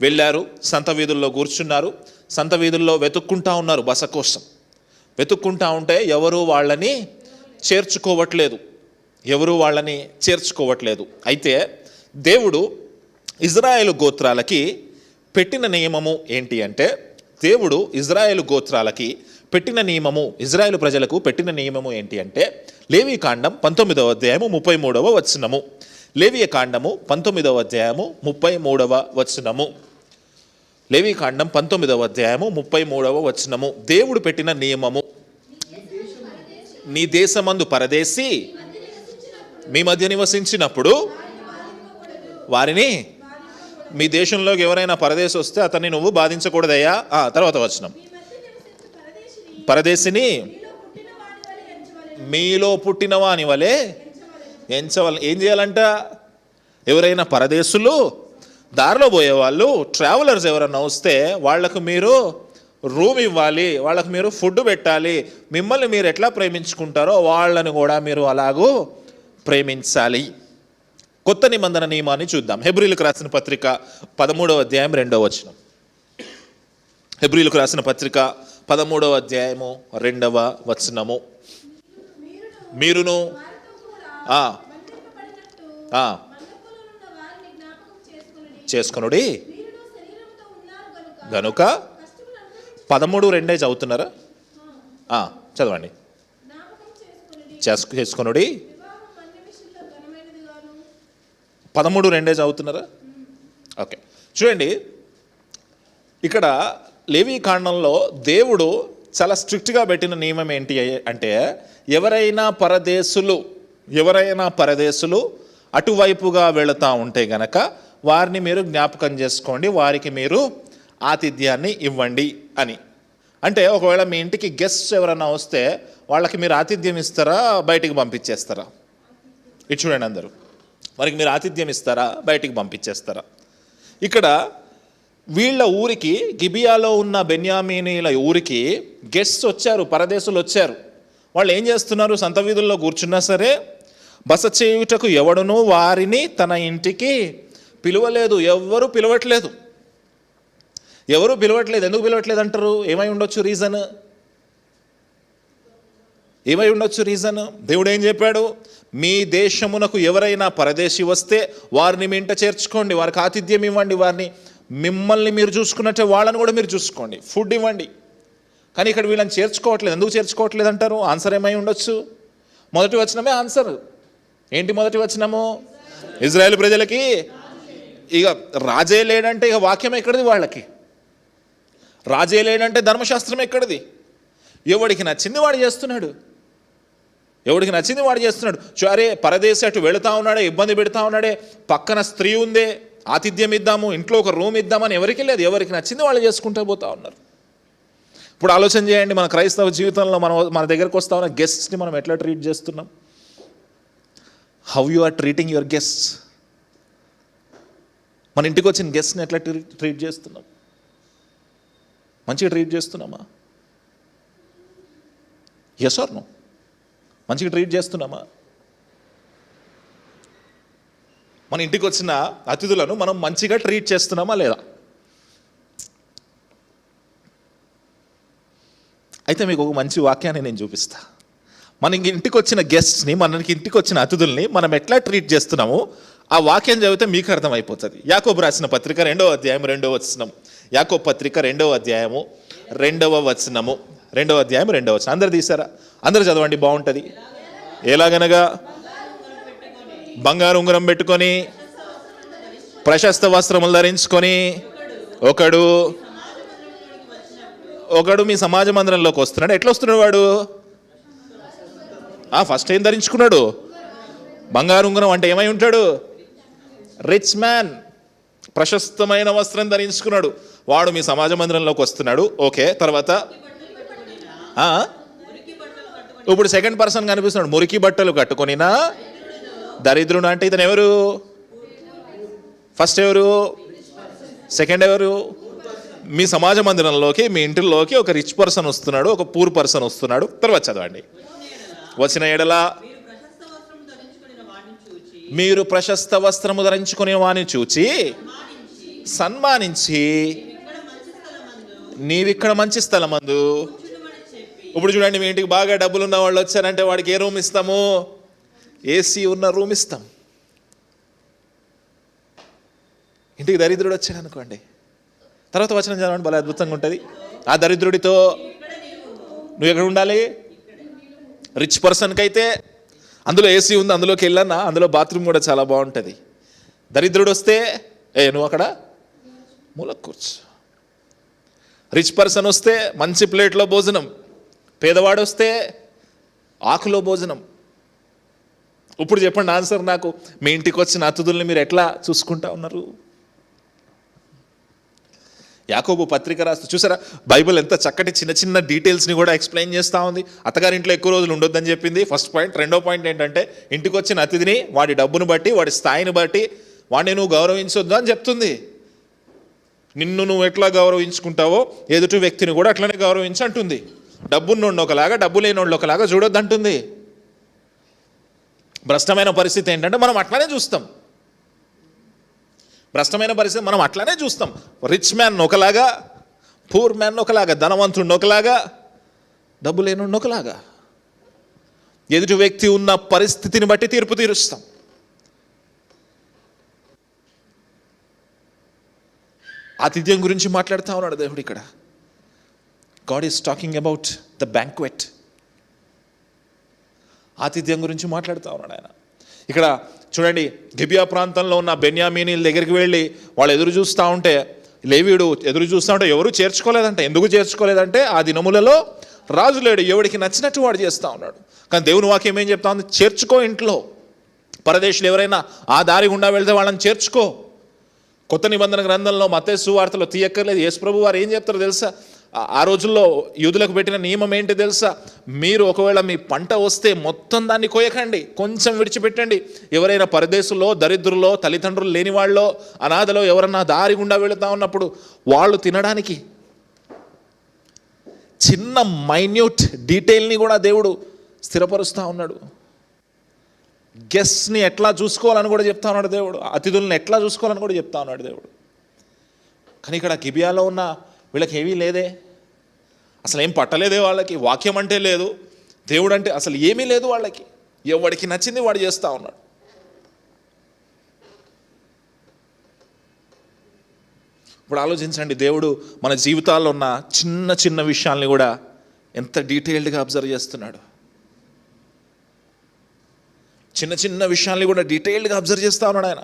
వెళ్ళారు, సంత వీధుల్లో కూర్చున్నారు. సంత వీధుల్లో వెతుక్కుంటా ఉన్నారు బస కోసం. వెతుక్కుంటా ఉంటే ఎవరు వాళ్ళని చేర్చుకోవట్లేదు. అయితే దేవుడు ఇజ్రాయేలు గోత్రాలకి పెట్టిన నియమము ఏంటి అంటే, దేవుడు ఇజ్రాయేలు గోత్రాలకి పెట్టిన నియమము, ఇజ్రాయేలు ప్రజలకు పెట్టిన నియమము ఏంటి అంటే, లేవీకాండం 19వ అధ్యాయము 33వ వచనము. లేవీకాండము 19వ అధ్యాయము 33వ వచనము. లేవీకాండం 19వ అధ్యాయము 33వ వచనము. దేవుడు పెట్టిన నియమము, నీ దేశమందు పరదేశి మీ మధ్య నివసించినప్పుడు వారిని, మీ దేశంలోకి ఎవరైనా పరదేశి వస్తే అతన్ని నువ్వు బాధించకూడదయ్యా. తర్వాత వచనం, పరదేశిని మీలో పుట్టిన వాని వలె ఎంచవల. ఏం చేయాలంట? ఎవరైనా పరదేశులు, దారిలో పోయేవాళ్ళు, ట్రావెలర్స్ ఎవరైనా వస్తే వాళ్లకు మీరు రూమ్ ఇవ్వాలి, వాళ్ళకు మీరు ఫుడ్ పెట్టాలి. మిమ్మల్ని మీరు ఎట్లా ప్రేమించుకుంటారో వాళ్ళని కూడా మీరు అలాగూ ప్రేమించాలి. కొత్త నిబంధన నియమాన్ని చూద్దాం. హెబ్రీలకు రాసిన పత్రిక 13వ అధ్యాయం 2వ వచనం. హెబ్రీలకు రాసిన పత్రిక 13వ అధ్యాయము 2వ వచనము. మీరును చేసుకొనుడి గనుక 13:2 చదువుతున్నారా? చదవండి. చేసుకొనుడి 13:2 చదువుతున్నారా? ఓకే, చూడండి. ఇక్కడ లేవీకాండంలో దేవుడు చాలా స్ట్రిక్ట్గా పెట్టిన నియమం ఏంటి అంటే, ఎవరైనా పరదేశులు అటువైపుగా వెళుతూ ఉంటే గనక వారిని మీరు జ్ఞాపకం చేసుకోండి, వారికి మీరు ఆతిథ్యాన్ని ఇవ్వండి అని. అంటే ఒకవేళ మీ ఇంటికి గెస్ట్స్ ఎవరైనా వస్తే వాళ్ళకి మీరు ఆతిథ్యం ఇస్తారా, బయటికి పంపించేస్తారా? ఇది చూడండి అందరూ, వారికి మీరు ఆతిథ్యం ఇస్తారా, బయటికి పంపించేస్తారా? ఇక్కడ వీళ్ళ ఊరికి, గిబియాలో ఉన్న బెన్యామీనీల ఊరికి గెస్ట్స్ వచ్చారు, పరదేశులు వచ్చారు. వాళ్ళు ఏం చేస్తున్నారు? సంత వీధుల్లో కూర్చున్నా సరే బస చేయుటకు ఎవడునూ వారిని తన ఇంటికి పిలువలేదు. ఎవరు పిలవట్లేదు. ఎందుకు పిలవట్లేదు అంటారు? ఏమై ఉండొచ్చు రీజన్? దేవుడు ఏం చెప్పాడు? మీ దేశమునకు ఎవరైనా పరదేశి వస్తే వారిని మీ ఇంట చేర్చుకోండి, వారికి ఆతిథ్యం ఇవ్వండి, వారిని మిమ్మల్ని మీరు చూసుకున్నట్టే వాళ్ళని కూడా మీరు చూసుకోండి, ఫుడ్ ఇవ్వండి. కానీ ఇక్కడ వీళ్ళని చేర్చుకోవట్లేదు. ఎందుకు చేర్చుకోవట్లేదు అంటారు? ఆన్సర్ ఏమై ఉండొచ్చు? మొదటి వచనమే ఆన్సర్. ఏంటి మొదటి వచనము? ఇజ్రాయేల్ ప్రజలకి ఇక రాజే లేడంటే ఇక వాక్యం ఎక్కడిది? వాళ్ళకి రాజే లేడంటే ధర్మశాస్త్రం ఎక్కడిది? ఎవడికి నచ్చింది వాడు చేస్తున్నాడు. అరే పరదేశి అటు వెళుతూ ఉన్నాడే, ఇబ్బంది పెడతా ఉన్నాడే, పక్కన స్త్రీ ఉందే, ఆతిథ్యం ఇద్దాము, ఇంట్లో ఒక రూమ్ ఇద్దామని ఎవరికి లేదు. ఎవరికి నచ్చింది వాళ్ళు చేసుకుంటూ పోతూ ఉన్నారు. ఇప్పుడు ఆలోచన చేయండి, మన క్రైస్తవ జీవితంలో మన దగ్గరకు వస్తా ఉన్న గెస్ట్స్ని మనం ఎట్లా ట్రీట్ చేస్తున్నాం? How you are treating your guests? మన ఇంటికి వచ్చిన గెస్ట్ని ఎట్లా ట్రీట్ చేస్తున్నాం? మంచిగా ట్రీట్ చేస్తున్నామా? Yes or no? మంచిగా ట్రీట్ చేస్తున్నామా? మన ఇంటికి వచ్చిన అతిథులను మనం మంచిగా ట్రీట్ చేస్తున్నామా లేదా? అయితే మీకు ఒక మంచి వాక్యాన్ని నేను చూపిస్తా. మన ఇంటికి వచ్చిన గెస్ట్స్ని, మనకి ఇంటికి వచ్చిన అతిథుల్ని మనం ఎట్లా ట్రీట్ చేస్తున్నామో ఆ వాక్యం చదివితే మీకు అర్థమైపోతుంది. యాకోబు రాసిన పత్రిక 2వ అధ్యాయం 2వ వచనం. యాకోబు పత్రిక 2వ అధ్యాయము 2వ వచనము. 2వ అధ్యాయం 2వ వచనం. అందరు తీసారా? అందరు చదవండి, బాగుంటుంది. ఎలాగనగా బంగారు ఉంగరం పెట్టుకొని ప్రశస్త వస్త్రములు ధరించుకొని ఒకడు మీ సమాజ మందిరంలోకి వస్తున్నాడు. ఎట్లా వస్తున్నాడు వాడు? ఫస్ట్ ఏం ధరించుకున్నాడు? బంగారు ఉంగరం అంటే ఏమై ఉంటాడు? Rich man. ప్రశస్తమైన వస్త్రం ధరించుకున్నాడు. వాడు మీ సమాజ మందిరంలోకి వస్తున్నాడు. ఓకే, తర్వాత ఇప్పుడు సెకండ్ పర్సన్ కనిపిస్తున్నాడు. మురికి బట్టలు కట్టుకొనినా దరిద్రుడు. అంటే ఇతను ఎవరు? ఫస్ట్ ఎవరు? సెకండ్ ఎవరు? మీ సమాజ మందిరంలోకి, మీ ఇంటిలోకి ఒక రిచ్ పర్సన్ వస్తున్నాడు, ఒక పూర్ పర్సన్ వస్తున్నాడు. తర్వాత చదవండి. వచ్చిన ఎడల మీరు ప్రశస్త వస్త్రము ధరించుకునే వాని చూచి సన్మానించి నీవిక్కడ మంచి స్థలమందు. ఇప్పుడు చూడండి, మీ ఇంటికి బాగా డబ్బులున్న వాళ్ళు వచ్చారంటే వాడికి ఏ రూమ్ ఇస్తాము? ఏసీ ఉన్న రూమ్ ఇస్తాం. ఇంటికి దరిద్రుడు వచ్చాడు అనుకోండి, తర్వాత వచనం చదవండి, భలే అద్భుతంగా ఉంటుంది. ఆ దరిద్రుడితో నువ్వు ఎక్కడ ఉండాలి? రిచ్ పర్సన్కి అయితే అందులో ఏసీ ఉంది, అందులోకి వెళ్ళన్నా, అందులో బాత్రూమ్ కూడా చాలా బాగుంటుంది. దరిద్రుడు వస్తే నువ్వు అక్కడ మూలకు కూర్చో. రిచ్ పర్సన్ వస్తే మంచి ప్లేట్లో భోజనం, పేదవాడు వస్తే ఆకులో భోజనం. ఇప్పుడు చెప్పండి ఆన్సర్ నాకు. మీ ఇంటికి వచ్చిన అతిథుల్ని మీరు ఎట్లా చూసుకుంటా ఉన్నారు? యాకోబు పత్రిక రాస్తూ చూసారా, బైబిల్ ఎంత చక్కటి చిన్న చిన్న డీటెయిల్స్ని కూడా ఎక్స్ప్లెయిన్ చేస్తూ ఉంది. అత్తగారింట్లో ఎక్కువ రోజులు ఉండొద్దని చెప్పింది, ఫస్ట్ పాయింట్. రెండో పాయింట్ ఏంటంటే, ఇంటికి వచ్చిన అతిథిని వాడి డబ్బును బట్టి, వాడి స్థాయిని బట్టి వాడిని నువ్వు గౌరవించొద్దు అని చెప్తుంది. నిన్ను నువ్వు ఎట్లా గౌరవించుకుంటావో ఎదుటి వ్యక్తిని కూడా అట్లనే గౌరవించి అంటుంది. డబ్బున్నోడిని ఒకలాగా, డబ్బు లేనోళ్ళు ఒకలాగా చూడొద్దు అంటుంది. భ్రష్టమైన పరిస్థితి ఏంటంటే మనం అట్లానే చూస్తాం. భ్రష్టమైన పరిస్థితి మనం అట్లానే చూస్తాం. రిచ్ మ్యాన్ ఒకలాగా, పూర్ మ్యాన్ ఒకలాగా, ధనవంతుడిని ఒకలాగా, డబ్బు లేనుడిని ఒకలాగా. ఎదుటి వ్యక్తి ఉన్న పరిస్థితిని బట్టి తీర్పు తీరుస్తాం. ఆతిథ్యం గురించి మాట్లాడుతూ ఉన్నాడు దేవుడు ఇక్కడ. God is talking about the banquet. ఆతిథ్యం గురించి మాట్లాడుతూ ఉన్నాడు ఆయన. ఇక్కడ చూడండి, గిబియా ప్రాంతంలో ఉన్న బెన్యామీనీల దగ్గరికి వెళ్ళి వాళ్ళు ఎదురు చూస్తూ ఉంటే, లేవీయుడు ఎదురు చూస్తూ ఉంటే ఎవరు చేర్చుకోలేదంట. ఎందుకు చేర్చుకోలేదంటే ఆ దినములలో రాజు లేడు, ఎవడికి నచ్చినట్టు వాడు చేస్తూ ఉన్నాడు. కానీ దేవుని వాక్యం ఏం చెప్తా ఉంది? చేర్చుకో. ఇంట్లో పరదేశులు ఎవరైనా ఆ దారి గుండా వెళ్తే వాళ్ళని చేర్చుకో. కొత్త నిబంధన గ్రంథంలో మత్తయి సువార్తలో తీయక్కర్లేదు. యేసు ప్రభు వారు ఏం చెప్తారో తెలుసా? ఆ రోజుల్లో యూదులకు పెట్టిన నియమం ఏంటి తెలుసా? మీరు ఒకవేళ మీ పంట వస్తే మొత్తం దాన్ని కోయకండి, కొంచెం విడిచిపెట్టండి. ఎవరైనా పరదేశుల్లో, దరిద్రుల్లో, తల్లిదండ్రులు లేని వాళ్ళో, అనాథలో ఎవరన్నా దారి గుండా వెళుతూ ఉన్నప్పుడు వాళ్ళు తినడానికి చిన్న మైన్యూట్ డీటెయిల్ని కూడా దేవుడు స్థిరపరుస్తూ ఉన్నాడు. గెస్ట్ని ఎట్లా చూసుకోవాలని కూడా చెప్తా ఉన్నాడు దేవుడు. అతిథుల్ని ఎట్లా చూసుకోవాలని కూడా చెప్తా ఉన్నాడు దేవుడు. కానీ ఇక్కడ గిబియాలో ఉన్న వీళ్ళకి ఏమీ లేదే, అసలు ఏం పట్టలేదే వాళ్ళకి. వాక్యం అంటే లేదు, దేవుడు అంటే అసలు ఏమీ లేదు వాళ్ళకి. ఎవడికి నచ్చింది వాడు చేస్తూ ఉన్నాడు. ఇప్పుడు ఆలోచించండి, దేవుడు మన జీవితాల్లో ఉన్న చిన్న చిన్న విషయాల్ని కూడా ఎంత డీటెయిల్డ్గా అబ్జర్వ్ చేస్తున్నాడు. చిన్న చిన్న విషయాల్ని కూడా డీటెయిల్డ్గా అబ్జర్వ్ చేస్తూ ఉన్నాడు ఆయన.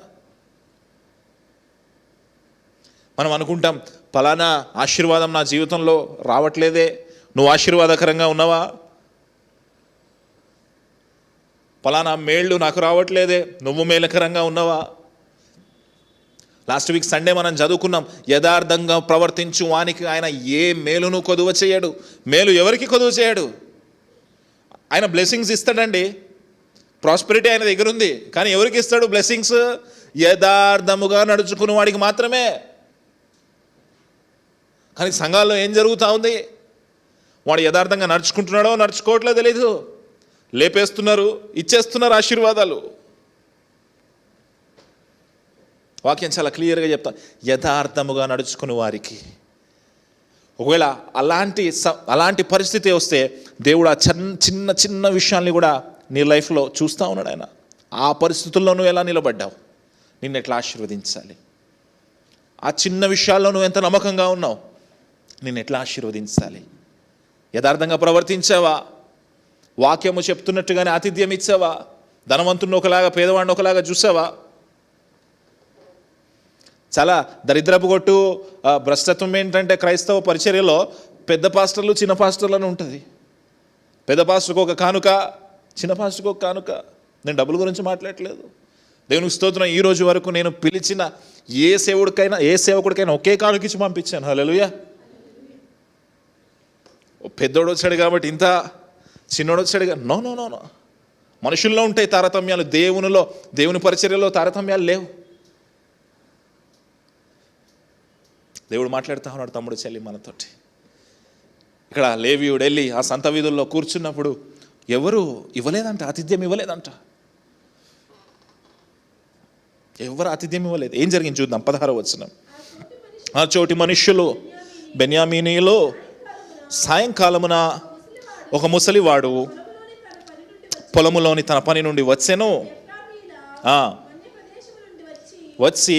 మనం అనుకుంటాం, ఫలానా ఆశీర్వాదం నా జీవితంలో రావట్లేదే, నువ్వు ఆశీర్వాదకరంగా ఉన్నావా? ఫలానా మేళ్ళు నాకు రావట్లేదే, నువ్వు మేలకరంగా ఉన్నావా? లాస్ట్ వీక్ సండే మనం చదువుకున్నాం, యథార్థంగా ప్రవర్తించు వానికి ఆయన ఏ మేలును కొదువ చేయడు. మేలు ఎవరికి కొదువ చేయడు? ఆయన బ్లెస్సింగ్స్ ఇస్తాడండి, ప్రాస్పెరిటీ ఆయన దగ్గర ఉంది. కానీ ఎవరికి ఇస్తాడు బ్లెస్సింగ్స్? యథార్థముగా నడుచుకున్న వాడికి మాత్రమే. కానీ సంఘాల్లో ఏం జరుగుతూ ఉంది? వాడు యథార్థంగా నడుచుకుంటున్నాడో నడుచుకోవట్లేదో తెలీదు, లేపేస్తున్నారు, ఇచ్చేస్తున్నారు ఆశీర్వాదాలు. వాక్యం చాలా క్లియర్గా చెప్తా, యథార్థముగా నడుచుకుని వారికి. ఒకవేళ అలాంటి పరిస్థితి వస్తే దేవుడు ఆ చిన్న చిన్న విషయాల్ని కూడా నీ లైఫ్లో చూస్తూ ఉన్నాడు ఆయన. ఆ పరిస్థితుల్లో నువ్వు ఎలా నిలబడ్డావు, నిన్ను ఎట్లా ఆశీర్వదించాలి, ఆ చిన్న విషయాల్లో నువ్వు ఎంత నమ్మకంగా ఉన్నావు, నిన్ను ఎట్లా ఆశీర్వదించాలి. యథార్థంగా ప్రవర్తించావా? వాక్యము చెప్తున్నట్టుగానే ఆతిథ్యం ఇచ్చావా? ధనవంతుని ఒకలాగా, పేదవాడిని ఒకలాగా చూసావా? చాలా దరిద్రపు కొట్టు భ్రష్టత్వం ఏంటంటే, క్రైస్తవ పరిచర్యలో పెద్ద పాస్టర్లు చిన్న పాస్టర్లను ఉంటుంది. పెద్ద పాస్టర్కి ఒక కానుక, చిన్న పాస్టర్కి ఒక కానుక. నేను డబ్బుల గురించి మాట్లాడట్లేదు. దేవునికి స్తోత్రం. ఈ రోజు వరకు నేను పిలిచిన ఏ సేవకుడికైనా ఒకే కానుకిచ్చి పంపించాను. హల్లెలూయా. పెద్దోడు వచ్చాడు కాబట్టి ఇంత, చిన్నోడు వచ్చాడు నో నో నో నో. మనుషుల్లో ఉంటాయి తారతమ్యాలు, దేవుని పరిచర్యలో తారతమ్యాలు లేవు. దేవుడు మాట్లాడుతూ ఉన్నాడు, తమ్ముడు చెల్లి మనతోటి. ఇక్కడ లేవీయుడు వెళ్ళి ఆ సంత వీధుల్లో కూర్చున్నప్పుడు ఎవరు ఇవ్వలేదంట, ఆతిథ్యం ఇవ్వలేదంట. ఎవరు ఆతిథ్యం ఇవ్వలేదు. ఏం జరిగింది చూద్దాం. 16వ వచనం. ఆ చోటి మనుష్యులు బెన్యామీనీయులు సాయంకాలమున ఒక ముసలివాడు పొలములోని తన పని నుండి వచ్చెను. వచ్చి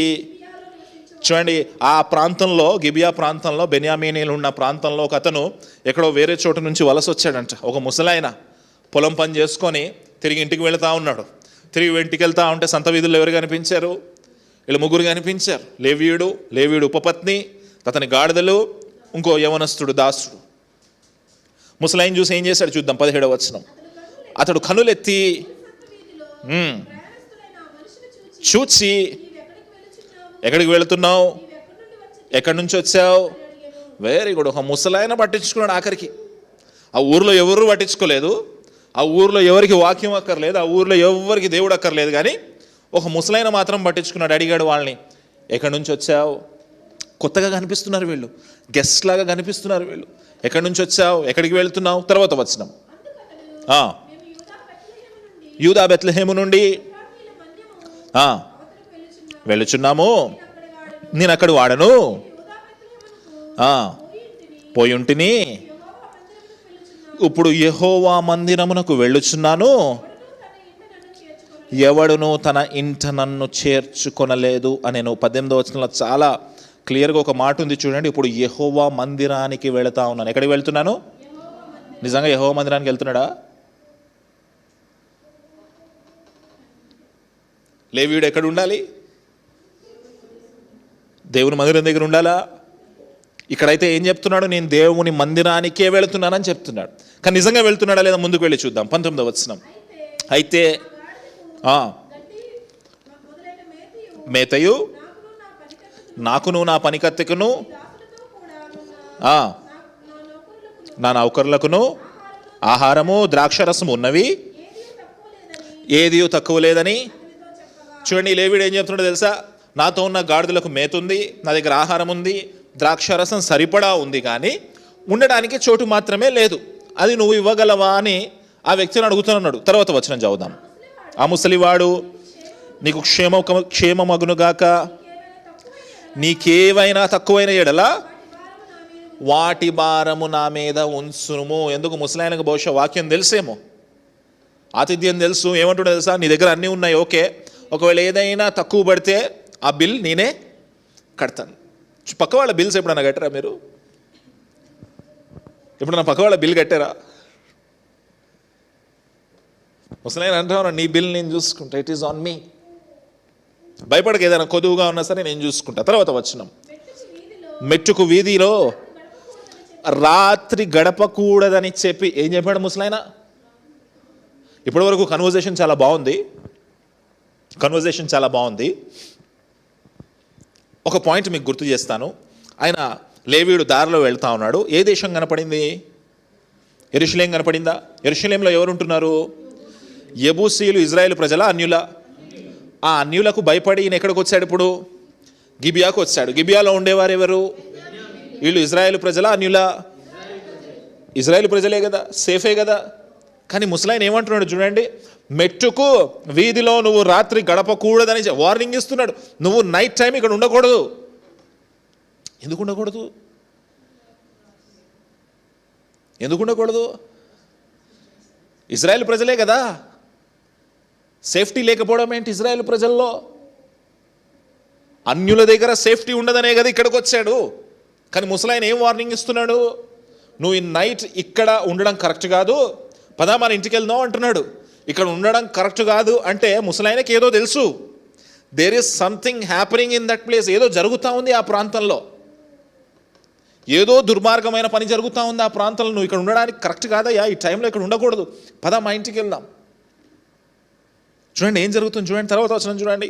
చూడండి, ఆ ప్రాంతంలో, గిబియా ప్రాంతంలో, బెన్యామీనీలు ఉన్న ప్రాంతంలో ఒక అతను ఎక్కడో వేరే చోటు నుంచి వలస వచ్చాడంట. ఒక ముసలాయన పొలం పని చేసుకొని తిరిగి ఇంటికి వెళుతూ ఉన్నాడు. తిరిగి ఇంటికి వెళ్తూ ఉంటే సంత వీధుల్లో ఎవరు కనిపించారు? వీళ్ళు ముగ్గురు కనిపించారు. లేవీయుడు ఉపపత్ని, అతని గాడిదలు, ఇంకో యవనస్తుడు దాసుడు. ముసలాయన చూసి ఏం చేశాడు చూద్దాం. 17వ వచనం. అతడు కనులెత్తి చూచి, ఎక్కడికి వెళుతున్నావు, ఎక్కడి నుంచి వచ్చావు? Very good. ఒక ముసలాయన పట్టించుకున్నాడు. ఆఖరికి ఆ ఊర్లో ఎవరు పట్టించుకోలేదు, ఆ ఊర్లో ఎవరికి వాక్యం అక్కర్లేదు, ఆ ఊర్లో ఎవరికి దేవుడు అక్కర్లేదు, కానీ ఒక ముసలాయన మాత్రం పట్టించుకున్నాడు. అడిగాడు వాళ్ళని, ఎక్కడి నుంచి వచ్చావు? కొత్తగా కనిపిస్తున్నారు వీళ్ళు, గెస్ట్ లాగా కనిపిస్తున్నారు వీళ్ళు. ఎక్కడి నుంచి వచ్చావు, ఎక్కడికి వెళుతున్నావు? తర్వాత వచనం. యూదా బెత్లెహేము నుండి వెళ్ళుచున్నాము, నేను అక్కడ వాడను పోయి ఉంటిని, ఇప్పుడు యెహోవా మందిరమునకు వెళ్ళుచున్నాను, ఎవడును తన ఇంట నన్ను చేర్చుకొనలేదు అని. నేను 18వ వచనంలో చాలా క్లియర్గా ఒక మాట ఉంది చూడండి. ఇప్పుడు యెహోవా మందిరానికి వెళుతా ఉన్నాను. ఎక్కడికి వెళ్తున్నాను? నిజంగా యెహోవా మందిరానికి వెళ్తున్నాడా? లేవీయుడు ఎక్కడ ఉండాలి? దేవుని మందిరం దగ్గర ఉండాలా? ఇక్కడైతే ఏం చెప్తున్నాడు? నేను దేవుని మందిరానికే వెళుతున్నానని చెప్తున్నాడు. కానీ నిజంగా వెళ్తున్నాడా లేదా? ముందుకు వెళ్ళి చూద్దాం. 19వ వచనం. అయితే మేతయు నాకును నా పనికత్తెకును నా నౌకర్లకును ఆహారము ద్రాక్షరసము ఉన్నవి, ఏది తక్కువ లేదని. చూడండి, లేవీయుడు ఏం చెప్తున్నాడో తెలుసా? నాతో ఉన్న గాడిదలకు మేత ఉంది, నా దగ్గర ఆహారం ఉంది, ద్రాక్షరసం సరిపడా ఉంది, కానీ ఉండడానికి చోటు మాత్రమే లేదు. అది నువ్వు ఇవ్వగలవా అని ఆ వ్యక్తిని అడుగుతున్నాడు. తర్వాత వచనం చదువుదాం. ఆ ముసలివాడు, నీకు క్షేమమగునుగాక, నీకేవైనా తక్కువైన ఎడల వాటి భారము నా మీద ఉంచుము. ఎందుకు? ముసలాయనకు బహుశా వాక్యం తెలుసేమో, ఆతిథ్యం తెలుసు. ఏమంటుండో తెలుసా? నీ దగ్గర అన్నీ ఉన్నాయి, ఓకే, ఒకవేళ ఏదైనా తక్కువ పడితే ఆ బిల్ నేనే కడతాను. పక్క వాళ్ళ బిల్స్ ఎప్పుడన్నా కట్టారా మీరు? ఎప్పుడన్నా పక్క వాళ్ళ బిల్ కట్టారా? ముసలాయన అంటున్నాను, నీ బిల్ నేను చూసుకుంటా, ఇట్ ఈస్ ఆన్ మీ. భయపడక, ఏదైనా కొదువుగా ఉన్నా సరే నేను చూసుకుంటా. తర్వాత వచనం. మెట్టుకు వీధిలో రాత్రి గడపకూడదని చెప్పి ఏం చెప్పాడు ముసలాయన? ఇప్పటి వరకు కన్వర్జేషన్ చాలా బాగుంది. ఒక పాయింట్ మీకు గుర్తు చేస్తాను. ఆయన లేవీయుడు దారిలో వెళ్తా ఉన్నాడు. ఏ దేశం కనపడింది? యెరూషలేం కనపడిందా? యెరూషలేంలో ఎవరుంటున్నారు? యెబూసీయులు, ఇజ్రాయేల్ ప్రజల, అన్యుల? ఆ అన్యులకు భయపడి ఈయన ఎక్కడికి వచ్చాడు? ఇప్పుడు గిబియాకు వచ్చాడు. గిబియాలో ఉండేవారు ఎవరు? వీళ్ళు ఇజ్రాయేల్ ప్రజల, అన్యుల? ఇజ్రాయేల్ ప్రజలే కదా, సేఫే కదా. కానీ ముసలాయన ఏమంటున్నాడు చూడండి, మెట్టుకు వీధిలో నువ్వు రాత్రి గడపకూడదని వార్నింగ్ ఇస్తున్నాడు. నువ్వు నైట్ టైం ఇక్కడ ఉండకూడదు. ఎందుకు ఉండకూడదు? ఇజ్రాయేల్ ప్రజలే కదా. సేఫ్టీ లేకపోవడం ఏంటి ఇజ్రాయేల్ ప్రజల్లో? అన్యుల దగ్గర సేఫ్టీ ఉండదనే కదా ఇక్కడికి వచ్చాడు. కానీ ముసలాయన ఏం వార్నింగ్ ఇస్తున్నాడు? నువ్వు ఈ నైట్ ఇక్కడ ఉండడం కరెక్ట్ కాదు, పదా మన ఇంటికి వెళ్దాం అంటున్నాడు. ఇక్కడ ఉండడం కరెక్ట్ కాదు అంటే ముసలాయనకి ఏదో తెలుసు. There is something happening in that place. ఏదో జరుగుతూ ఉంది ఆ ప్రాంతంలో, ఏదో దుర్మార్గమైన పని జరుగుతూ ఉంది ఆ ప్రాంతంలో. నువ్వు ఇక్కడ ఉండడానికి కరెక్ట్ కాదయ్యా, ఈ టైంలో ఇక్కడ ఉండకూడదు, పదా మా ఇంటికి వెళ్దాం. చూడండి ఏం జరుగుతుంది, చూడండి తర్వాత వచనం చూడండి.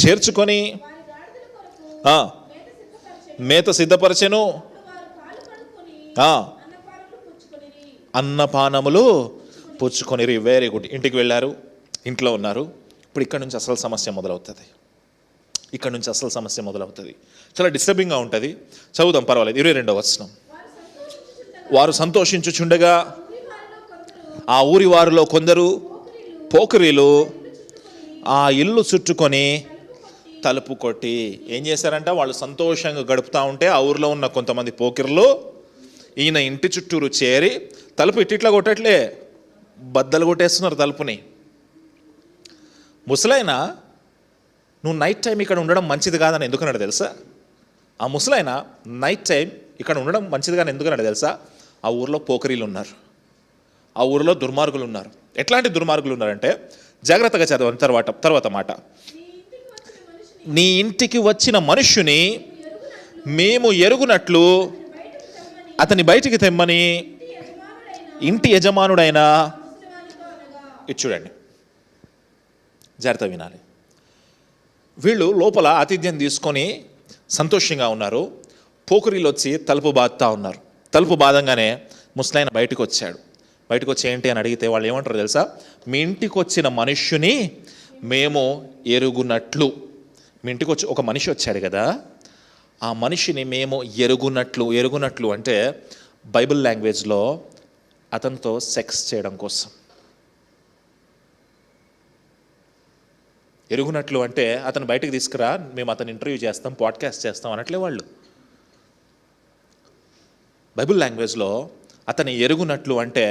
చేర్చుకొని మేత సిద్ధపరచెను, అన్నపానములు పుచ్చుకొనిరి. Very good. ఇంటికి వెళ్ళారు, ఇంట్లో ఉన్నారు. ఇప్పుడు ఇక్కడ నుంచి అసలు సమస్య మొదలవుతుంది. ఇక్కడ నుంచి అసలు సమస్య మొదలవుతుంది. చాలా డిస్టర్బింగ్గా ఉంటుంది. చదువుదాం, పర్వాలేదు. 22వ వచనం. వారు సంతోషించుచుండగా ఆ ఊరి వారిలో కొందరు పోకిరీలు ఆ ఇల్లు చుట్టుకొని తలుపు కొట్టి ఏం చేశారంట, వాళ్ళు సంతోషంగా గడుపుతూ ఉంటే ఆ ఊరిలో ఉన్న కొంతమంది పోకిర్లు ఈయన ఇంటి చుట్టూరు చేరి తలుపు ఇట్లా కొట్టట్లే, బద్దలు కొట్టేస్తున్నారు తలుపుని. ముసలైన నువ్వు నైట్ టైం ఇక్కడ ఉండడం మంచిది కాదని ఎందుకన్నాడు తెలుసా? ఆ ముసలైన నైట్ టైం ఇక్కడ ఉండడం మంచిది కానీ ఎందుకన్నాడు తెలుసా? ఆ ఊరిలో పోకరీలు ఉన్నారు, ఆ ఊరిలో దుర్మార్గులు ఉన్నారు. ఎట్లాంటి దుర్మార్గులు ఉన్నారంటే, జాగ్రత్తగా చదవని తర్వాత మాట, నీ ఇంటికి వచ్చిన మనుష్యుని మేము ఎరుగునట్లు అతని బయటికి తెమ్మని ఇంటి యజమానుడైన. ఇది చూడండి, జాగ్రత్త వినాలి. వీళ్ళు లోపల ఆతిథ్యం తీసుకొని సంతోషంగా ఉన్నారు. పోకరీలు వచ్చి తలుపు బాదుతూ ఉన్నారు. తలుపు బాదంగానే ముసలాయన బయటకు వచ్చాడు. బయటకు వచ్చి ఏంటి అని అడిగితే వాళ్ళు ఏమంటారు తెలుసా? మీ ఇంటికి వచ్చిన మనుష్యుని మేము ఎరుగునట్లు. మీ ఇంటికి వచ్చి ఒక మనిషి వచ్చాడు కదా, ఆ మనిషిని మేము ఎరుగునట్లు అంటే బైబిల్ లాంగ్వేజ్లో అతనితో సెక్స్ చేయడం కోసం. ఎరుగునట్లు అంటే అతను బయటకు తీసుకురా, మేము అతను ఇంటర్వ్యూ చేస్తాం, పాడ్కాస్ట్ చేస్తాం అనట్లే వాళ్ళు. బైబిల్ లాంగ్వేజ్లో అతని ఎరుగునట్లు అంటే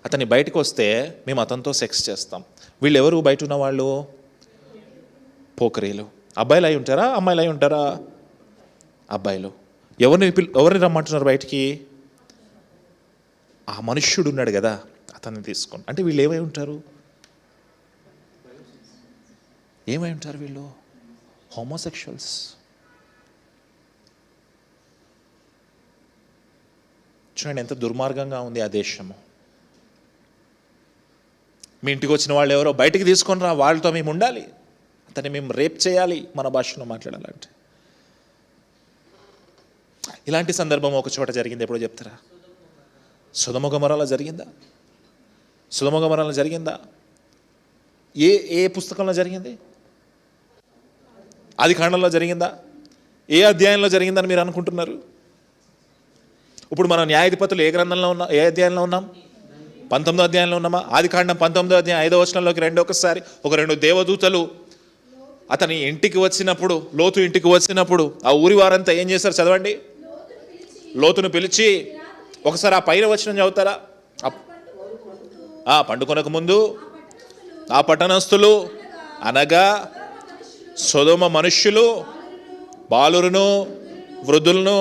అతని బయటకు వస్తే మేము అతనితో సెక్స్ చేస్తాం. వీళ్ళు ఎవరు బయట ఉన్న వాళ్ళు? పోకరీలు. అబ్బాయిలు అయి ఉంటారా, అమ్మాయిలు అయి ఉంటారా? అబ్బాయిలు. ఎవరిని రమ్మంటున్నారు బయటికి? ఆ మనుష్యుడు ఉన్నాడు కదా, అతన్ని తీసుకోండి. అంటే వీళ్ళు ఏమై ఉంటారు? ఏమై ఉంటారు వీళ్ళు? హోమోసెక్షువల్స్. చూడండి ఎంత దుర్మార్గంగా ఉంది ఆ దేశము. మీ ఇంటికి వచ్చిన వాళ్ళు ఎవరో బయటికి తీసుకొని రా, వాళ్ళతో మేము ఉండాలి, అతన్ని మేము రేప్ చేయాలి, మన భాషలో మాట్లాడాలంటే. ఇలాంటి సందర్భం ఒక చోట జరిగింది. ఎప్పుడో చెప్తారా? సొదొమ గొమొర్రాలో జరిగిందా? సొదొమ గొమొర్రాలో జరిగిందా? ఏ పుస్తకంలో జరిగింది? ఆదికాండంలో జరిగిందా? ఏ అధ్యాయంలో జరిగిందని మీరు అనుకుంటున్నారు? ఇప్పుడు మనం న్యాయాధిపతులు ఏ గ్రంథంలో ఉన్నాం? ఏ అధ్యాయంలో ఉన్నాం? 19వ అధ్యాయంలో ఉన్నామా? ఆదికాండం 19వ అధ్యాయం 5వ వచనంలోకి రండి ఒకసారి. ఒక 2 దేవదూతలు అతని ఇంటికి వచ్చినప్పుడు, లోతు ఇంటికి వచ్చినప్పుడు ఆ ఊరి వారంతా ఏం చేశారు? చదవండి. లోతును పిలిచి, ఒకసారి ఆ పైన వచనం చదువుతారా? పండుకొనక ముందు ఆ పట్టణస్థులు అనగా సొదొమ మనుష్యులు, బాలురును, వృద్ధులను,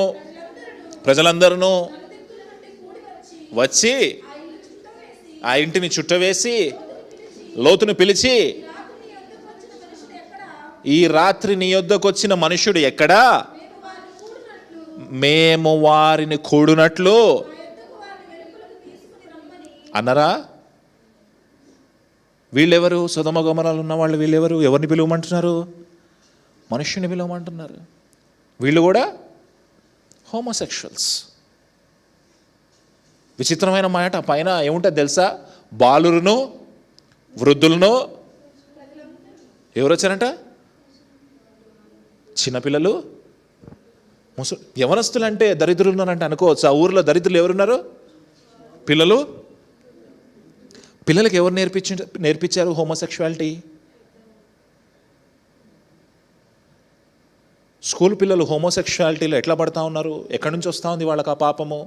ప్రజలందరూ వచ్చి ఆ ఇంటిని చుట్టవేసి లోతును పిలిచి, ఈ రాత్రి నీ యొద్దకు వచ్చిన మనుష్యుడు ఎక్కడా? మేము వారిని కూడునట్లు అన్నరా? వీళ్ళెవరు? సొదొమ గొమొర్రాలో ఉన్న వాళ్ళు వీళ్ళెవరు? ఎవరిని పిలువమంటున్నారు? మనుష్యుని పిలువమంటున్నారు. వీళ్ళు కూడా హోమోసెక్షువల్స్. విచిత్రమైన మాట పైన ఏముంటుంది తెలుసా? బాలురును, వృద్ధులను. ఎవరు వచ్చారంట? చిన్నపిల్లలు, యవనస్తులు. అంటే దరిద్రులు ఉన్నారంటే అనుకోవచ్చు. ఆ ఊరిలో దరిద్రులు ఎవరున్నారు? పిల్లలు. పిల్లలకి ఎవరు నేర్పించారు హోమోసెక్షువాలిటీ? స్కూల్ పిల్లలు హోమోసెక్షువాలిటీలో ఎట్లా పడతా ఉన్నారు? ఎక్కడి నుంచి వస్తూ ఉంది వాళ్ళకి ఆ పాపము?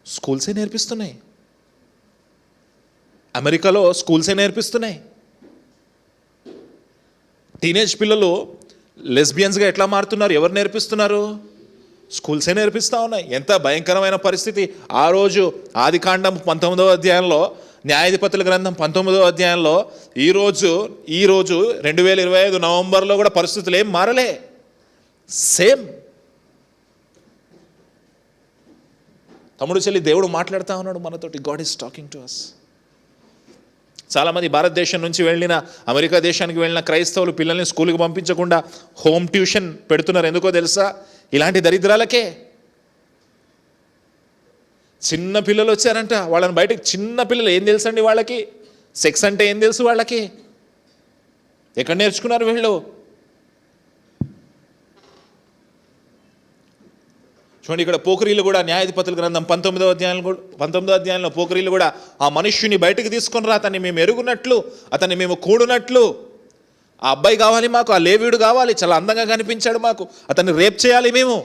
స్కూల్సే నేర్పిస్తున్నాయి. అమెరికాలో స్కూల్సే నేర్పిస్తున్నాయి. టీనేజ్ పిల్లలు లెస్బియన్స్గా ఎట్లా మారుతున్నారు? ఎవరు నేర్పిస్తున్నారు? స్కూల్సే నేర్పిస్తూ ఉన్నాయి. ఎంత భయంకరమైన పరిస్థితి! ఆ రోజు ఆదికాండం 19వ అధ్యాయంలో, న్యాయాధిపతుల గ్రంథం 19వ అధ్యాయంలో, ఈరోజు 2025 నవంబర్లో కూడా పరిస్థితులు ఏం మారలే, సేమ్. తమ్ముడు చెల్లి, దేవుడు మాట్లాడుతూ ఉన్నాడు మనతోటి. God is talking to us. చాలామంది భారతదేశం నుంచి వెళ్ళిన, అమెరికా దేశానికి వెళ్ళిన క్రైస్తవులు పిల్లల్ని స్కూల్కి పంపించకుండా హోమ్ ట్యూషన్ పెడుతున్నారు. ఎందుకో తెలుసా? ఇలాంటి దరిద్రాలకే. చిన్న పిల్లలు వచ్చారంట, వాళ్ళని బయటకు, చిన్న పిల్లలు ఏం తెలుసండి వాళ్ళకి? సెక్స్ అంటే ఏం తెలుసు వాళ్ళకి? ఎక్కడ నేర్చుకున్నారు వీళ్ళు? చూడండి, ఇక్కడ పోకరీలు కూడా, న్యాయాధిపతుల గ్రంథం 19వ అధ్యాయంలో పోకరీలు కూడా ఆ మనుష్యుని బయటకు తీసుకొని రా, అతన్ని మేము ఎరుగునట్లు, అతన్ని మేము కూడునట్లు. ఆ అబ్బాయి కావాలి మాకు, ఆ లేవీయుడు కావాలి, చాలా అందంగా కనిపించాడు మాకు, అతన్ని రేప్ చేయాలి మేము.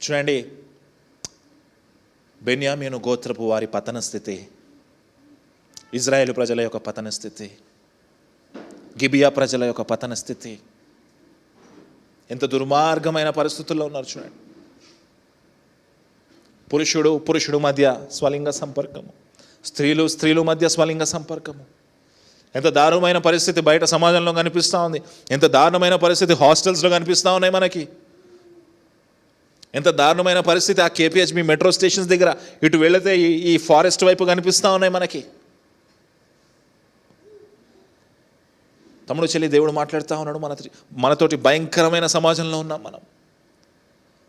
చూడండి, బెన్యామీను గోత్రపు వారి పతన స్థితి, ఇజ్రాయేలు ప్రజల యొక్క పతన స్థితి, గిబియా ప్రజల యొక్క పతన స్థితి, ఎంత దుర్మార్గమైన పరిస్థితుల్లో ఉన్నారు చూడండి. పురుషుడు మధ్య స్వలింగ సంపర్కము, స్త్రీలు మధ్య స్వలింగ సంపర్కము. ఎంత దారుణమైన పరిస్థితి బయట సమాజంలో కనిపిస్తూ ఉంది. ఎంత దారుణమైన పరిస్థితి హాస్టల్స్లో కనిపిస్తూ ఉన్నాయి మనకి. ఎంత దారుణమైన పరిస్థితి ఆ కేపీహెచ్బి మెట్రో స్టేషన్స్ దగ్గర, ఇటు వెళితే ఈ ఫారెస్ట్ వైపు కనిపిస్తూ ఉన్నాయి మనకి. తమ్ముడు చెల్లి, దేవుడు మాట్లాడుతూ ఉన్నాడు మనతోటి. భయంకరమైన సమాజంలో ఉన్నాం మనం,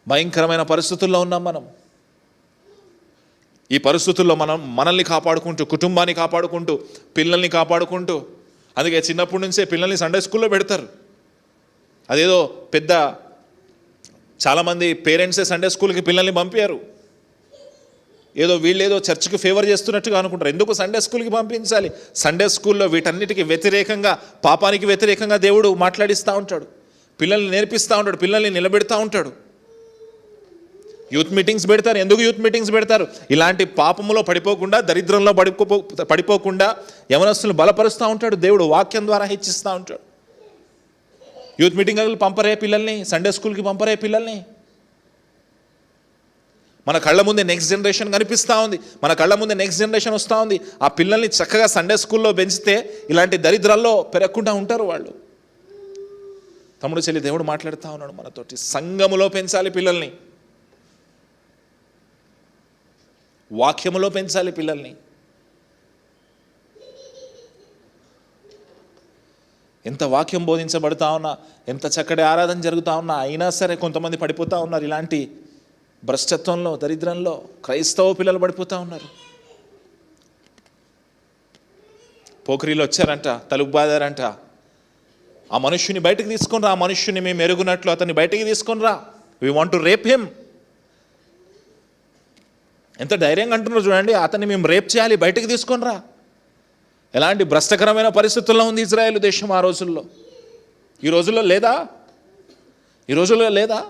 భయంకరమైన పరిస్థితుల్లో ఉన్నాం మనం. ఈ పరిస్థితుల్లో మనల్ని కాపాడుకుంటూ, కుటుంబాన్ని కాపాడుకుంటూ, పిల్లల్ని కాపాడుకుంటూ, అందుకే చిన్నప్పటి నుంచే పిల్లల్ని సండే స్కూల్లో పెడతారు. అదేదో పెద్ద, చాలామంది పేరెంట్సే సండే స్కూల్కి పిల్లల్ని పంపారు. ఏదో వీళ్ళేదో చర్చ్కి ఫేవర్ చేస్తున్నట్టుగా అనుకుంటారు. ఎందుకు సండే స్కూల్కి పంపించాలి? సండే స్కూల్లో వీటన్నిటికీ వ్యతిరేకంగా, పాపానికి వ్యతిరేకంగా దేవుడు మాట్లాడిస్తూ ఉంటాడు, పిల్లల్ని నేర్పిస్తూ ఉంటాడు, పిల్లల్ని నిలబెడతా ఉంటాడు. యూత్ మీటింగ్స్ పెడతారు. ఎందుకు యూత్ మీటింగ్స్ పెడతారు? ఇలాంటి పాపములో పడిపోకుండా, దరిద్రంలో పడిపోకుండా యవనస్తులను బలపరుస్తూ ఉంటాడు దేవుడు, వాక్యం ద్వారా హెచ్చిస్తూ ఉంటాడు. యూత్ మీటింగ్లకు పంపరే పిల్లల్ని, సండే స్కూల్కి పంపరే పిల్లల్ని. మన కళ్ళ ముందే నెక్స్ట్ జనరేషన్ కనిపిస్తూ ఉంది, మన కళ్ళ ముందే నెక్స్ట్ జనరేషన్ వస్తూ ఉంది. ఆ పిల్లల్ని చక్కగా సండే స్కూల్లో పెంచితే ఇలాంటి దరిద్రాల్లో పెరగకుండా ఉంటారు వాళ్ళు. తమ్ముడు చెల్లి, దేవుడు మాట్లాడుతూ ఉన్నాడు మనతోటి. సంఘములో పెంచాలి పిల్లల్ని, వాక్యములో పెంచాలి పిల్లల్ని. ఎంత వాక్యం బోధించబడుతూ ఉన్నా, ఎంత చక్కటి ఆరాధన జరుగుతూ ఉన్నా, అయినా సరే కొంతమంది పడిపోతూ ఉన్నారు ఇలాంటి భ్రష్టత్వంలో, దరిద్రంలో. క్రైస్తవ పిల్లలు పడిపోతూ ఉన్నారు. పోకరీలు వచ్చారంట, తలుపు బాదారంట. ఆ మనుష్యుని బయటకు తీసుకొని రా, ఆ మనుష్యుని మేము ఎరుగునట్లు అతన్ని బయటికి తీసుకొని రా, we want to rape him. ఎంత ధైర్యంగా అంటున్నారు చూడండి, అతన్ని మేము రేప్ చేయాలి, బయటకు తీసుకొని రా. ఎలాంటి భ్రష్టకరమైన పరిస్థితుల్లో ఉంది ఇజ్రాయేలు దేశం ఆ రోజుల్లో. ఈ రోజుల్లో లేదా? ఈ రోజుల్లో లేదా?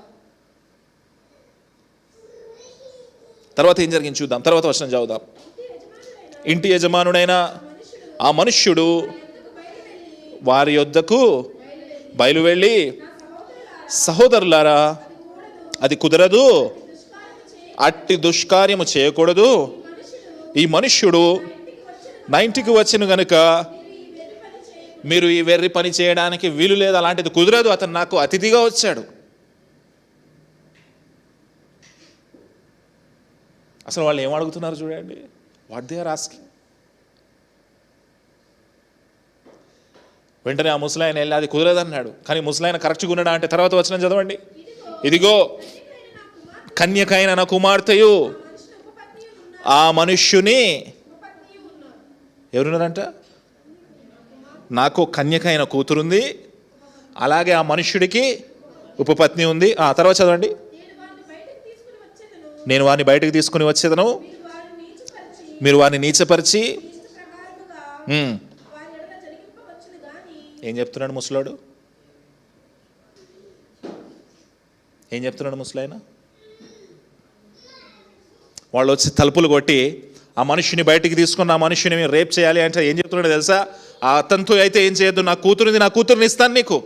తర్వాత ఏం జరిగింది చూద్దాం. తర్వాత వచనం చదువుదాం. ఇంటి యజమానుడైన ఆ మనుష్యుడు వారి యొద్దకు బయలువెళ్ళి, సహోదరులారా, అది కుదరదు, అట్టి దుష్కార్యము చేయకూడదు. ఈ మనుష్యుడు నా ఇంటికి వచ్చిన గనుక మీరు ఈ వెర్రి పని చేయడానికి వీలు లేదు, అలాంటిది కుదరదు, అతను నాకు అతిథిగా వచ్చాడు. అసలు వాళ్ళు ఏం అడుగుతున్నారు చూడండి, వాట్ దే ఆర్ ఆస్కింగ్. వెంటనే ఆ ముసలాయన వెళ్ళి అది కుదరదన్నాడు. కానీ ముసలాయన కరెక్ట్గా ఉన్నాడా అంటే తర్వాత వచనం చదవండి. ఇదిగో కన్యకైన నా కుమార్తెయు ఆ మనుష్యుని, ఎవరున్నారంట? నాకు కన్యకైన కూతురుంది, అలాగే ఆ మనుష్యుడికి ఉపపత్ని ఉంది. ఆ తర్వాత చదవండి. నేను వారిని బయటకు తీసుకుని వచ్చేదను, మీరు వారిని నీచపరిచి. ఏం చెప్తున్నాడు ముసలాడు? ఏం చెప్తున్నాడు ముసలాయన? వాళ్ళు వచ్చి తలుపులు కొట్టి ఆ మనుష్యుని బయటికి తీసుకుని ఆ మనుష్యుని మీరు రేప్ చేయాలి అంటే ఏం చెప్తున్నాడో తెలుసా? ఆ అతనితో అయితే ఏం చేయొద్దు, నా కూతురుంది, నా కూతురుని ఇస్తాను నీకు.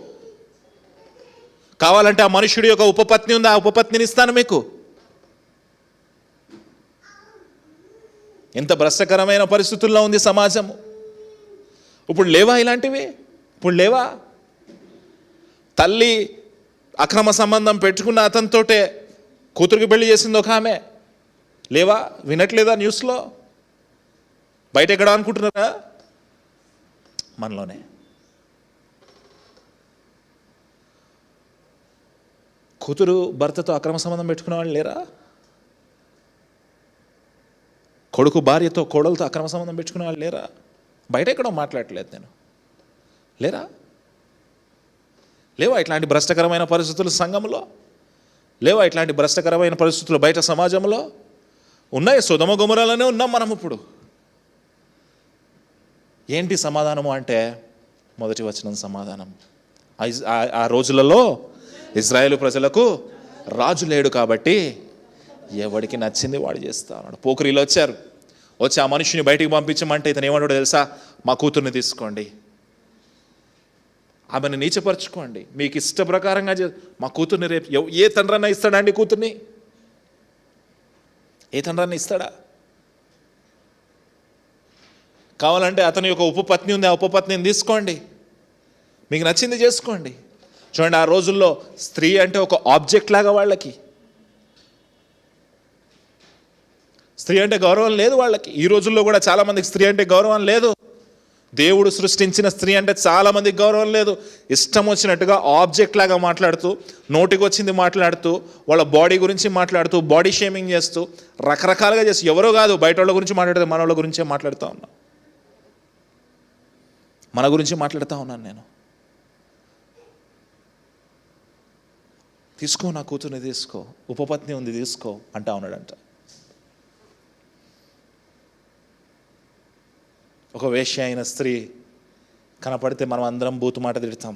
కావాలంటే ఆ మనుష్యుడి యొక్క ఉపపత్ని ఉంది, ఆ ఉపపత్నిని ఇస్తాను మీకు. ఎంత భ్రష్టకరమైన పరిస్థితుల్లో ఉంది సమాజము. ఇప్పుడు లేవా ఇలాంటివి? ఇప్పుడు లేవా? తల్లి అక్రమ సంబంధం పెట్టుకున్న అతనితోటే కూతురికి పెళ్లి చేసింది ఒక ఆమె, లేవా? వినట్లేదా న్యూస్లో? బయట ఎక్కడ అనుకుంటున్నారా? మనలోనే. కూతురు భర్తతో అక్రమ సంబంధం పెట్టుకునే వాళ్ళు లేరా? కొడుకు భార్యతో కోడలతో అక్రమ సంబంధం పెట్టుకునే వాళ్ళు లేరా? బయట ఎక్కడో మాట్లాడట్లేదు నేను. లేరా? లేవా ఇట్లాంటి భ్రష్టకరమైన పరిస్థితులు సంఘంలో? లేవా ఇట్లాంటి భ్రష్టకరమైన పరిస్థితులు బయట సమాజంలో? ఉన్నాయి. సొదొమ గొమొర్రాలోనే ఉన్నాం మనం ఇప్పుడు. ఏంటి సమాధానము అంటే, మొదటి వచనం సమాధానం. ఆ రోజులలో ఇజ్రాయేలు ప్రజలకు రాజు లేడు కాబట్టి ఎవడికి నచ్చింది వాడు చేస్తా ఉన్నాడు. పోకిరీలు వచ్చి ఆ మనిషిని బయటికి పంపించమంటే ఇతను ఏమంటాడో తెలుసా? మా కూతుర్ని తీసుకోండి, ఆమెను నీచపరచుకోండి, మీకు ఇష్ట ప్రకారంగా మా కూతుర్ని రేపు ఏ తండ్రన్నా ఇస్తాడా అండి కూతుర్ని? ఏ తండ్రన్నా ఇస్తాడా? కావాలంటే అతని యొక్క ఉపపత్ని ఉంది, ఆ ఉపపత్నిని తీసుకోండి, మీకు నచ్చింది చేసుకోండి. చూడండి, ఆ రోజుల్లో స్త్రీ అంటే ఒక ఆబ్జెక్ట్ లాగా వాళ్ళకి. స్త్రీ అంటే గౌరవం లేదు వాళ్ళకి. ఈ రోజుల్లో కూడా చాలామందికి స్త్రీ అంటే గౌరవం లేదు. దేవుడు సృష్టించిన స్త్రీ అంటే చాలామందికి గౌరవం లేదు. ఇష్టం వచ్చినట్టుగా ఆబ్జెక్ట్ లాగా మాట్లాడుతూ, నోటికి వచ్చింది మాట్లాడుతూ, వాళ్ళ బాడీ గురించి మాట్లాడుతూ, బాడీ షేమింగ్ చేస్తూ, రకరకాలుగా చేస్తూ, ఎవరో కాదు బయట వాళ్ళ గురించి మాట్లాడితే మన వాళ్ళ గురించే మాట్లాడుతూ ఉన్నాను. మన గురించి మాట్లాడుతూ ఉన్నాను నేను. తీసుకో, నా కూతుర్ని తీసుకో, ఉపపత్ని ఉంది తీసుకో అంటా ఉన్నాడంట. ఒక వేశ్య అయిన స్త్రీ కనపడితే మనం అందరం బూతు మాట తిడతాం.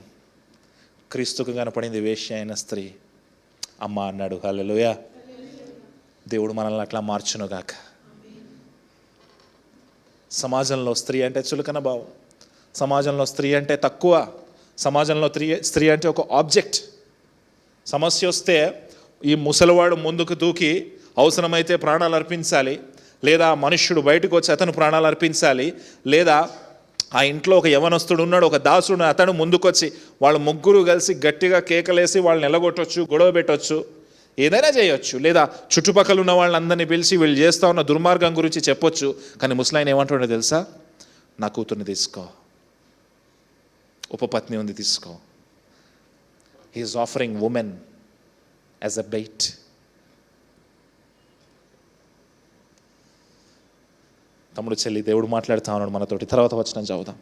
క్రీస్తుకు కనపడింది వేశ్య అయిన స్త్రీ. అమ్మ అన్నాడు. హల్లెలూయా. దేవుడు మనల్ని అట్లా మార్చునుగాక. సమాజంలో స్త్రీ అంటే చులకన భావం, సమాజంలో స్త్రీ అంటే తక్కువ, సమాజంలో స్త్రీ అంటే ఒక ఆబ్జెక్ట్. సమస్య వస్తే ఈ ముసలివాడు ముందుకు దూకి అవసరమైతే ప్రాణాలు అర్పించాలి, లేదా మనుష్యుడు బయటకు వచ్చి అతను ప్రాణాలు అర్పించాలి, లేదా ఆ ఇంట్లో ఒక యవనస్తుడు ఉన్నాడు, ఒక దాసుడు, అతను ముందుకొచ్చి వాళ్ళు ముగ్గురు కలిసి గట్టిగా కేకలేసి వాళ్ళని ఎలగొట్టవచ్చు, గొడవ పెట్టవచ్చు, ఏదైనా చేయొచ్చు. లేదా చుట్టుపక్కల ఉన్న వాళ్ళందరినీ పిలిచి వీళ్ళు చేస్తూ ఉన్న దుర్మార్గం గురించి చెప్పొచ్చు. కానీ ముసలాయన ఏమంటాడో తెలుసా? నా కూతుర్ని తీసుకో, ఉపపత్ని ఉంది తీసుకో. He is offering women as a bait. తమ్ముడు చెల్లి, దేవుడు మాట్లాడుతా ఉన్నాడు మనతోటి. తర్వాత వచనం చదువుదాం.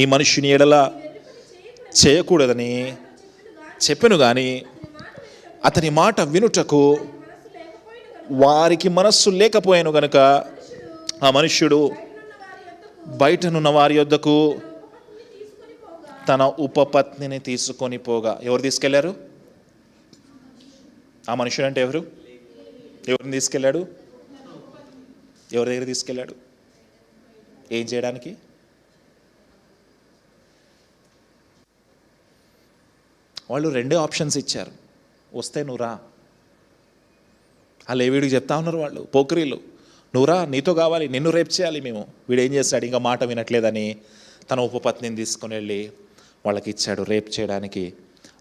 ఈ మనుష్యుని ఎడల చేయకూడదని చెప్పెను గాని అతని మాట వినుటకు వారికి మనస్సు లేకపోయాను గనుక ఆ మనుష్యుడు బయటనున్న వారి యొద్దకు తన ఉపపత్నిని తీసుకొని పోగా. ఎవరు తీసుకెళ్లారు? ఆ మనుషుడు అంటే ఎవరు? ఎవరిని తీసుకెళ్ళాడు? ఎవరి దగ్గర తీసుకెళ్ళాడు? ఏం చేయడానికి? వాళ్ళు రెండే ఆప్షన్స్ ఇచ్చారు. వస్తే నువ్వు రా. ఆ లేవీడికి చెప్తా ఉన్నారు వాళ్ళు, పోకిరీలు, నువ్వు రా, నీతో కావాలి, నిన్ను రేపు చేయాలి మేము. వీడు ఏం చేస్తాడు? ఇంకా మాట వినట్లేదని తన ఉపపత్నిని తీసుకుని వెళ్ళి వాళ్ళకి ఇచ్చాడు రేప్ చేయడానికి.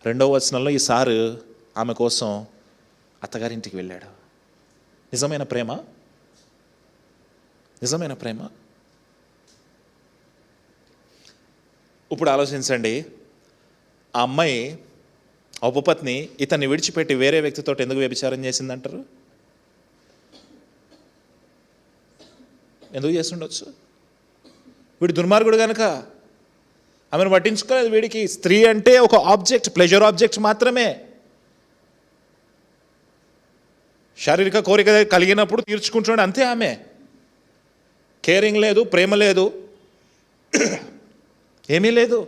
2వ వచనంలో ఈ సారు ఆమె కోసం అత్తగారింటికి వెళ్ళాడు. నిజమైన ప్రేమ? నిజమైన ప్రేమ? ఇప్పుడు ఆలోచించండి. ఆ అమ్మాయి, ఆ ఉపపత్ని ఇతన్ని విడిచిపెట్టి వేరే వ్యక్తితో ఎందుకు వ్యభిచారం చేసిందంటారు? ఎందుకు చేస్తుండొచ్చు? వీడు దుర్మార్గుడు కనుక ఆమెను పట్టించుకోలేదు. వీడికి స్త్రీ అంటే ఒక ఆబ్జెక్ట్, ప్లెజర్ ఆబ్జెక్ట్ మాత్రమే. శారీరక కోరిక కలిగినప్పుడు తీర్చుకుంటున్నాడు అంతే. ఆమె కేరింగ్ లేదు, ప్రేమ లేదు, ఏమీ లేదు.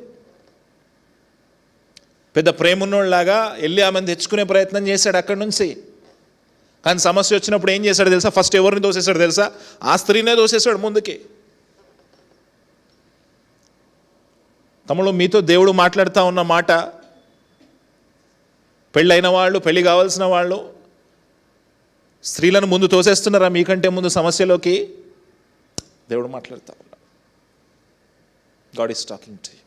పెద్ద ప్రేమ ఉన్నోళ్ళలాగా వెళ్ళి ఆమెను తెచ్చుకునే ప్రయత్నం చేశాడు అక్కడి నుంచి. కానీ సమస్య వచ్చినప్పుడు ఏం చేశాడు తెలుసా? ఫస్ట్ ఎవరిని దోసేశాడు తెలుసా? ఆ స్త్రీనే దోసేశాడు ముందుకి. తమలో మీతో దేవుడు మాట్లాడుతూ ఉన్న మాట, పెళ్ళైన వాళ్ళు, పెళ్ళి కావాల్సిన వాళ్ళు స్త్రీలను ముందు తోసేస్తున్నారా మీకంటే ముందు సమస్యలోకి? దేవుడు మాట్లాడుతూ ఉన్నాడు. God is talking to you.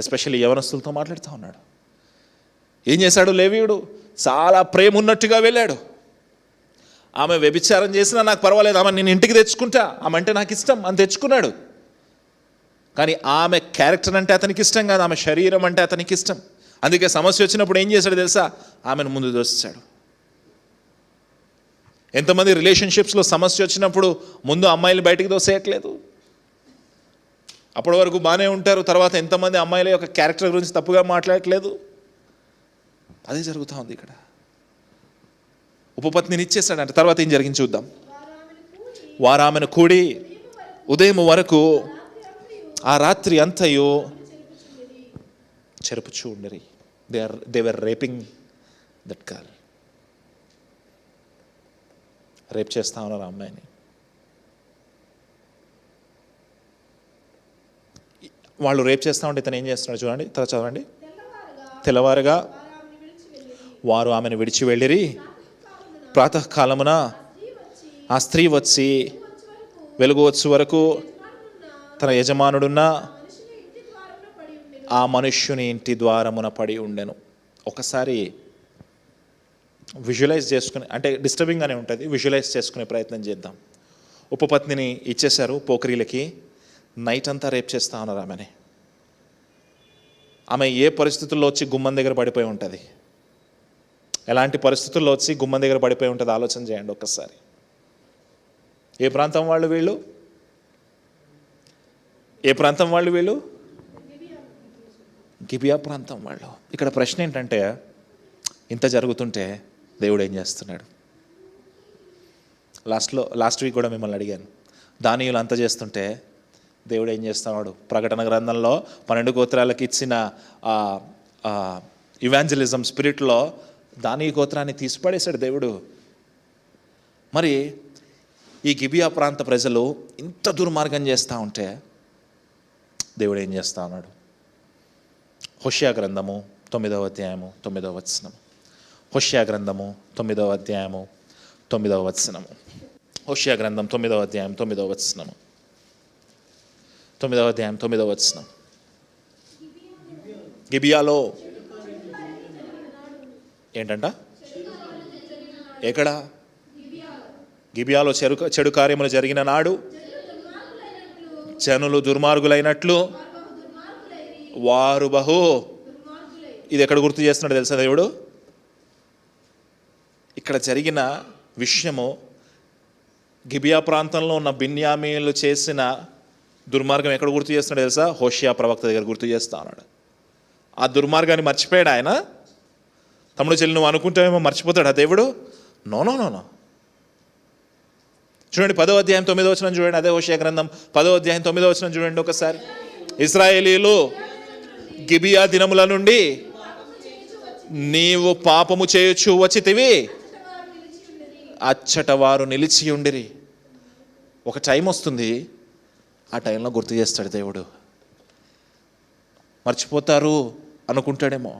Especially యవనస్తులతో మాట్లాడుతూ ఉన్నాడు. ఏం చేశాడు లేవీయుడు? చాలా ప్రేమ ఉన్నట్టుగా వెళ్ళాడు. ఆమె వ్యభిచారం చేసినా నాకు పర్వాలేదు, ఆమె నేను ఇంటికి తెచ్చుకుంటా, ఆమె అంటే నాకు ఇష్టం అని తెచ్చుకున్నాడు. కానీ ఆమె క్యారెక్టర్ అంటే అతనికి ఇష్టం కాదు, ఆమె శరీరం అంటే అతనికి ఇష్టం. అందుకే సమస్య వచ్చినప్పుడు ఏం చేశాడు తెలుసా? ఆమెను ముందు దోస్తాడు. ఎంతమంది రిలేషన్షిప్స్లో సమస్య వచ్చినప్పుడు ముందు అమ్మాయిలు బయటికి దోసేయట్లేదు? అప్పటి వరకు బాగానే ఉంటారు, తర్వాత ఎంతమంది అమ్మాయిల యొక్క క్యారెక్టర్ గురించి తప్పుగా మాట్లాడట్లేదు? అదే జరుగుతూ ఉంది ఇక్కడ. ఉపపత్నిని ఇచ్చేస్తాడంట. తర్వాత ఏం జరిగింది చూద్దాం. వారు ఆమెను కూడి ఉదయం వరకు ఆ రాత్రి అంతయు చెరుపుచూ ఉండరి. They were raping that girl. Rape చేస్తా ఉన్నారు ఆ అమ్మాయిని. వాళ్ళు రేప్ చేస్తా ఉంటే ఇతను ఏం చేస్తున్నాడు చూడండి, తర్వాత చదవండి. తెల్లవారుగా వారు ఆమెను విడిచి వెళ్ళిరి. ప్రాతకాలమున ఆ స్త్రీ వచ్చి వెలుగు వచ్చు వరకు తన యజమానుడున్న ఆ మనుష్యుని ఇంటి ద్వారమున పడి ఉండెను. ఒకసారి విజువలైజ్ చేసుకుని, అంటే డిస్టర్బింగ్గానే ఉంటుంది, విజువలైజ్ చేసుకునే ప్రయత్నం చేద్దాం. ఉపపత్నిని ఇచ్చేశారు పోకరీలకి, నైట్ అంతా రేప్ చేస్తా ఉన్నారు ఆమెని. ఆమె ఏ పరిస్థితుల్లో వచ్చి గుమ్మం దగ్గర పడిపోయి ఉంటుంది? ఎలాంటి పరిస్థితుల్లో వచ్చి గుమ్మం దగ్గర పడిపోయి ఉంటుంది? ఆలోచన చేయండి ఒక్కసారి. ఏ ప్రాంతం వాళ్ళు వీళ్ళు? ఏ ప్రాంతం వాళ్ళు వీళ్ళు? గిబియా ప్రాంతం వాళ్ళు. ఇక్కడ ప్రశ్న ఏంటంటే, ఇంత జరుగుతుంటే దేవుడు ఏం చేస్తున్నాడు? లాస్ట్ వీక్ కూడా మిమ్మల్ని అడిగాను, దానియులు అంత చేస్తుంటే దేవుడు ఏం చేస్తున్నాడు? ప్రకటన గ్రంథంలో 12 గోత్రాలకు ఇచ్చిన ఇవాంజలిజం స్పిరిట్లో దానియ గోత్రాన్ని తీసిపడేశాడు దేవుడు. మరి ఈ గిబియా ప్రాంత ప్రజలు ఇంత దుర్మార్గం చేస్తూ ఉంటే దేవుడు ఏం చేస్తా ఉన్నాడు? హోషేయ గ్రంథము 9వ అధ్యాయము 9వ వచనము. హోషేయ గ్రంథము 9వ అధ్యాయము 9వ వచనము. హోషేయ గ్రంథం 9వ అధ్యాయం 9వ వచనము. 9వ అధ్యాయం 9వ వచనం. గిబియాలో ఏంటంట? ఎక్కడ? గిబియాలో చెడు కార్యములు జరిగిన నాడు జనులు దుర్మార్గులైనట్లు వారు బహు. ఇది ఎక్కడ గుర్తు చేస్తున్నాడు తెలుసా దేవుడు? ఇక్కడ జరిగిన విషయము గిబియా ప్రాంతంలో ఉన్న బిన్యామీలు చేసిన దుర్మార్గం ఎక్కడ గుర్తు చేస్తున్నాడు తెలుసా? హోషేయ ప్రవక్త దగ్గర గుర్తు చేస్తా ఉన్నాడు. ఆ దుర్మార్గాన్ని మర్చిపోయాడు ఆయన. తమ్ముడు చెల్లి నువ్వు అనుకుంటావేమో మర్చిపోతాడా దేవుడు? No no no no. చూడండి 10వ అధ్యాయం 9వ వచనం చూడండి. అదే హోషేయ గ్రంథం 10వ అధ్యాయం 9వ వచనం చూడండి ఒకసారి. ఇశ్రాయేలీయులు గిబియా దినముల నుండి నీవు పాపము చేయొచ్చు వచ్చితివి, అచ్చట వారు నిలిచి ఉండిరి. ఒక టైం వస్తుంది, ఆ టైంలో గుర్తు చేస్తాడు దేవుడు. మర్చిపోతారు అనుకుంటాడేమో.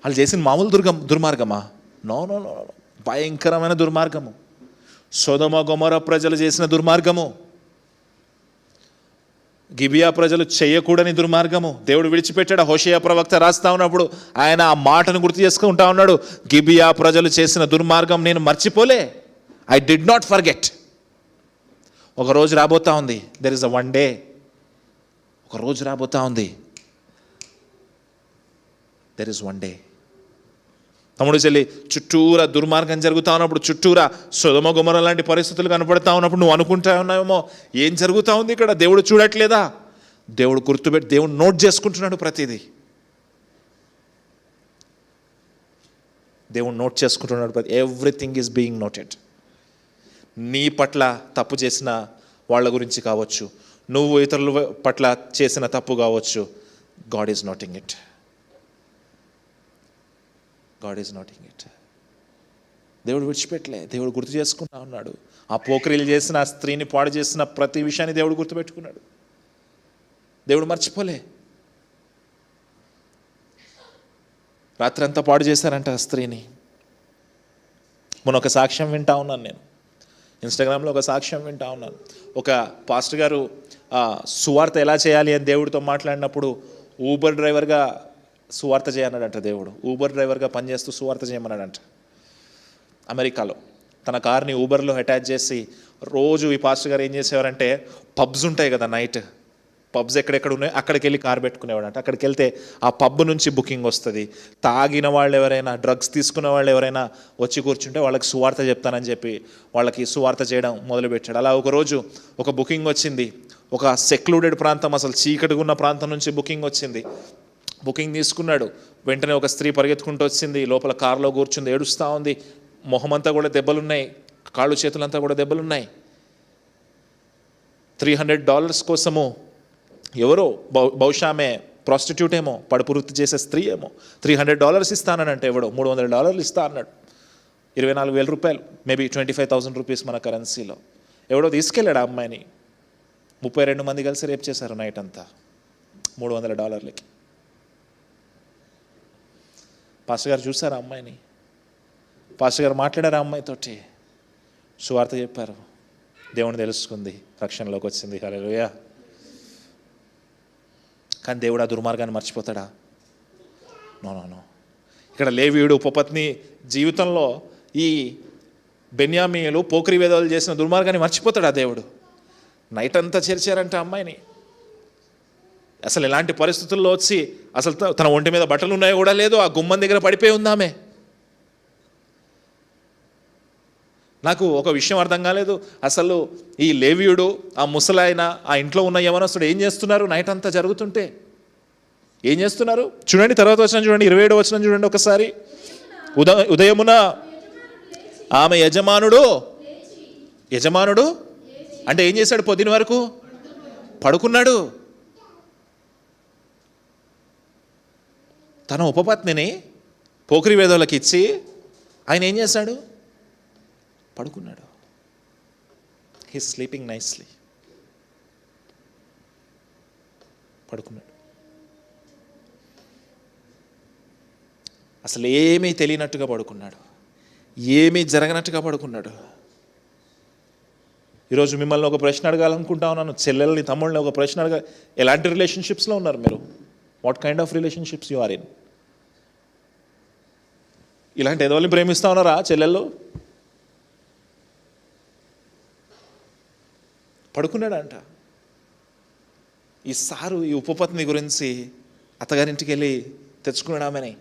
వాళ్ళు చేసిన మామూలు దుర్మార్గమా? నో నో నో, భయంకరమైన దుర్మార్గము. సొదొమ గొమొర్రా ప్రజలు చేసిన దుర్మార్గము, గిబియా ప్రజలు చేయకూడని దుర్మార్గము దేవుడు విడిచిపెట్టాడు. హోషేయ ప్రవక్త రాస్తా ఉన్నప్పుడు ఆయన ఆ మాటను గుర్తు చేసుకుంటా ఉన్నాడు. గిబియా ప్రజలు చేసిన దుర్మార్గం నేను మర్చిపోలే. I did not forget. ఒక రోజు రాబోతా ఉంది. There is a one day. ఒక రోజు రాబోతా ఉంది. There is one day. తమ్ముడు చెల్లి, చుట్టూరా దుర్మార్గం జరుగుతూ ఉన్నప్పుడు, చుట్టూరా సొదొమ గొమొర్రా లాంటి పరిస్థితులు కనపడతా ఉన్నప్పుడు నువ్వు అనుకుంటా ఉన్నావేమో ఏం జరుగుతూ ఉంది ఇక్కడ, దేవుడు చూడట్లేదా? దేవుడు గుర్తుపెట్టి, దేవుడు నోట్ చేసుకుంటున్నాడు ప్రతిదీ. దేవుడు నోట్ చేసుకుంటున్నాడు. Everything is being noted. నీ పట్ల తప్పు చేసిన వాళ్ళ గురించి కావచ్చు, నువ్వు ఇతరుల పట్ల చేసిన తప్పు కావచ్చు, God is noting it. God is noting it. దేవుడు విడిచిపెట్టలే. దేవుడు గుర్తు చేసుకుంటా ఉన్నాడు. ఆ పోకరీలు చేసిన, ఆ స్త్రీని పాడు చేసిన ప్రతి విషయాన్ని దేవుడు గుర్తుపెట్టుకున్నాడు. దేవుడు మర్చిపోలే. రాత్రి అంతా పాడు చేశారంట ఆ స్త్రీని. మొన్న ఒక సాక్ష్యం వింటా ఉన్నాను నేను, ఇన్స్టాగ్రామ్లో ఒక సాక్ష్యం వింటా ఉన్నాను. ఒక పాస్టర్ గారు సువార్త ఎలా చేయాలి అని దేవుడితో మాట్లాడినప్పుడు ఊబర్ డ్రైవర్గా సువార్త చేయన్నాడంట దేవుడు. ఊబర్ డ్రైవర్గా పనిచేస్తూ సువార్త చేయమన్నాడంట. అమెరికాలో. తన కార్ని ఊబర్లో అటాచ్ చేసి రోజు ఈ పాస్టర్ గారు ఏం చేసేవారంటే, పబ్స్ ఉంటాయి కదా నైట్, పబ్స్ ఎక్కడెక్కడ ఉన్నాయో అక్కడికి వెళ్ళి కార్ పెట్టుకునేవాడు అంట. అక్కడికి వెళ్తే ఆ పబ్ నుంచి బుకింగ్ వస్తుంది. తాగిన వాళ్ళు ఎవరైనా, డ్రగ్స్ తీసుకున్న వాళ్ళు ఎవరైనా వచ్చి కూర్చుంటే వాళ్ళకి సువార్త చెప్తానని చెప్పి వాళ్ళకి సువార్త చేయడం మొదలుపెట్టాడు. అలా ఒకరోజు ఒక బుకింగ్ వచ్చింది. ఒక సెక్లూడెడ్ ప్రాంతం, అసలు చీకటిగా ఉన్న ప్రాంతం నుంచి బుకింగ్ వచ్చింది. బుకింగ్ తీసుకున్నాడు. వెంటనే ఒక స్త్రీ పరిగెత్తుకుంటూ వచ్చింది. లోపల కారులో కూర్చుంది, ఏడుస్తూ ఉంది. మొహమంతా కూడా దెబ్బలున్నాయి, కాళ్ళు చేతులంతా కూడా దెబ్బలున్నాయి. $300 కోసము ఎవరో, బహుశా ఆమె ప్రాస్టిట్యూట్ ఏమో, పడుపు వృత్తి చేసే స్త్రీ ఏమో, $300 ఇస్తానంటే ఎవడో $300 ఇస్తా అన్నాడు. 24,000 రూపాయలు, మేబీ 25,000 రూపీస్ మన కరెన్సీలో. ఎవడో తీసుకెళ్ళాడు ఆ అమ్మాయిని. 32 మంది కలిసి రేప్ చేశారు నైట్ అంతా $300. పాస్టర్ గారు చూశారు ఆ అమ్మాయిని. పాస్టర్ గారు మాట్లాడారు ఆ అమ్మాయితోటి, సువార్త చెప్పారు. దేవుని తెలుసుకుంది, రక్షణలోకి వచ్చింది. హల్లెలూయా. కానీ దేవుడు ఆ దుర్మార్గాన్ని మర్చిపోతాడా? నో. ఇక్కడ లేవీయుడు ఉపపత్ని జీవితంలో ఈ బెన్యామీయులు పోకిరి వేదాలు చేసిన దుర్మార్గాన్ని మర్చిపోతాడా దేవుడు? నైట్ అంతా చేర్చారంట అమ్మాయిని. అసలు ఎలాంటి పరిస్థితుల్లో వచ్చి, అసలు తన ఒంటి మీద బట్టలు ఉన్నాయో కూడా లేదు, ఆ గుమ్మం దగ్గర పడిపోయి ఉందామే. నాకు ఒక విషయం అర్థం కాలేదు. అసలు ఈ లేవీయుడు, ఆ ముసలాయన, ఆ ఇంట్లో ఉన్న యవనస్తుడు ఏం చేస్తున్నారు? నైట్ అంతా జరుగుతుంటే ఏం చేస్తున్నారు చూడండి. తర్వాత వచనం చూడండి, 27వ వచనం చూడండి ఒకసారి. ఉదయమున ఆమె యజమానుడు అంటే ఏం చేశాడు? పొద్దున వరకు పడుకున్నాడు. తన ఉపపత్నిని పోకిరి వేదవులకు ఇచ్చి ఆయన ఏం చేశాడు? పడుకున్నాడు. He sleeping nicely. పడుకున్నాడు. అసలు ఏమీ తెలియనట్టుగా పడుకున్నాడు, ఏమీ జరగనట్టుగా పడుకున్నాడు. ఈరోజు మిమ్మల్ని ఒక ప్రశ్న అడగాలనుకుంటా ఉన్నాను, చెల్లెల్ని తమ్ముళ్ళని ఒక ప్రశ్న ఎలాంటి రిలేషన్షిప్స్లో ఉన్నారు మీరు? What kind of relationships you are in? ఇలాంటి ఎదవల్ని ప్రేమిస్తూ ఉన్నారా చెల్లెళ్ళు? పడుకున్నాడంట. ఈ సారు ఈ ఉపపత్ని గురించి అత్తగారింటికి వెళ్ళి తెచ్చుకున్నాడు. ఆమెని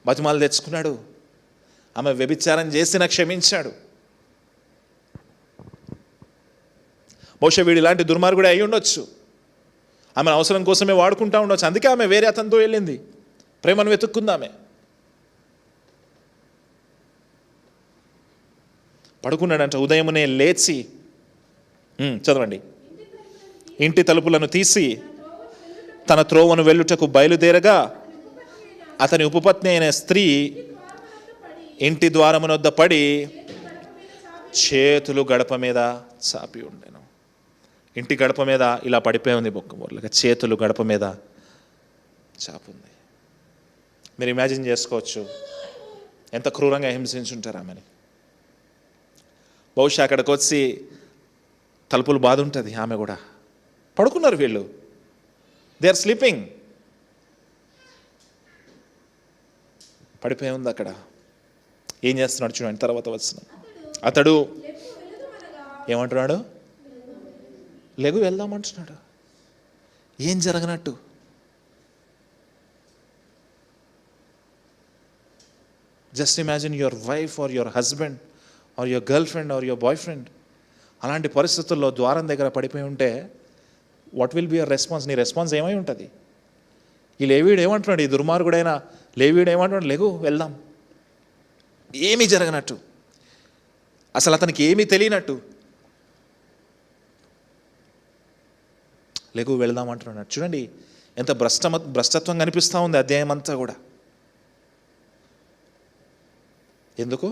బతిమాలు తెచ్చుకున్నాడు. ఆమె వ్యభిచారం చేసి నాకు క్షమించాడు. బహుశా వీడు ఇలాంటి దుర్మార్గుడే అయి ఉండొచ్చు. ఆమెను అవసరం కోసమే వాడుకుంటా ఉండొచ్చు. అందుకే ఆమె వేరే అతనితో వెళ్ళింది, ప్రేమను వెతుక్కుందామె. పడుకున్నాడంట. ఉదయమునే లేచి, చదవండి, ఇంటి తలుపులను తీసి తన త్రోవను వెళ్ళుటకు బయలుదేరగా అతని ఉపపత్ని అయిన స్త్రీ ఇంటి ద్వారమునొద్ద పడి చేతులు గడప మీద చాపి ఉండెను. ఇంటి గడప మీద ఇలా పడిపోయి ఉంది, బొక్కమూరలుగా చేతులు గడప మీద చాపుంది. మీరు ఇమాజిన్ చేసుకోవచ్చు ఎంత క్రూరంగా హింసించుంటారు ఆమెని. బహుశా అక్కడికి వచ్చి తలుపులు బాధ ఉంటుంది. ఆమె కూడా పడుకున్నారు. వీళ్ళు దే ఆర్ స్లీపింగ్. పడిపోయి ఉంది అక్కడ. ఏం చేస్తున్నాడు చూడండి, తర్వాత వస్తున్నాడు. అతడు ఏమంటున్నాడు? లెగు వెళ్దామంటున్నాడు. ఏం జరగనట్టు. Just imagine your wife or your husband or your girl friend or your boy friend అలాంటి పరిస్థితుల్లో ద్వారం దగ్గర పడిపోయి ఉంటే what will be your response? నీ రెస్పాన్స్ ఏమై ఉంటుంది? ఈ లేవీయుడు ఏమంటున్నాడు? ఈ దుర్మార్గుడైన లేవీయుడు ఏమంటున్నాడు? లెగు వెళ్దాం. ఏమీ జరగనట్టు, అసలు అతనికి ఏమీ తెలియనట్టు లెగు వెళ్దాం అంటున్నాడు. చూడండి ఎంత భ్రష్టత్వం కనిపిస్తూ ఉంది అధ్యాయం అంతా కూడా. ఎందుకు?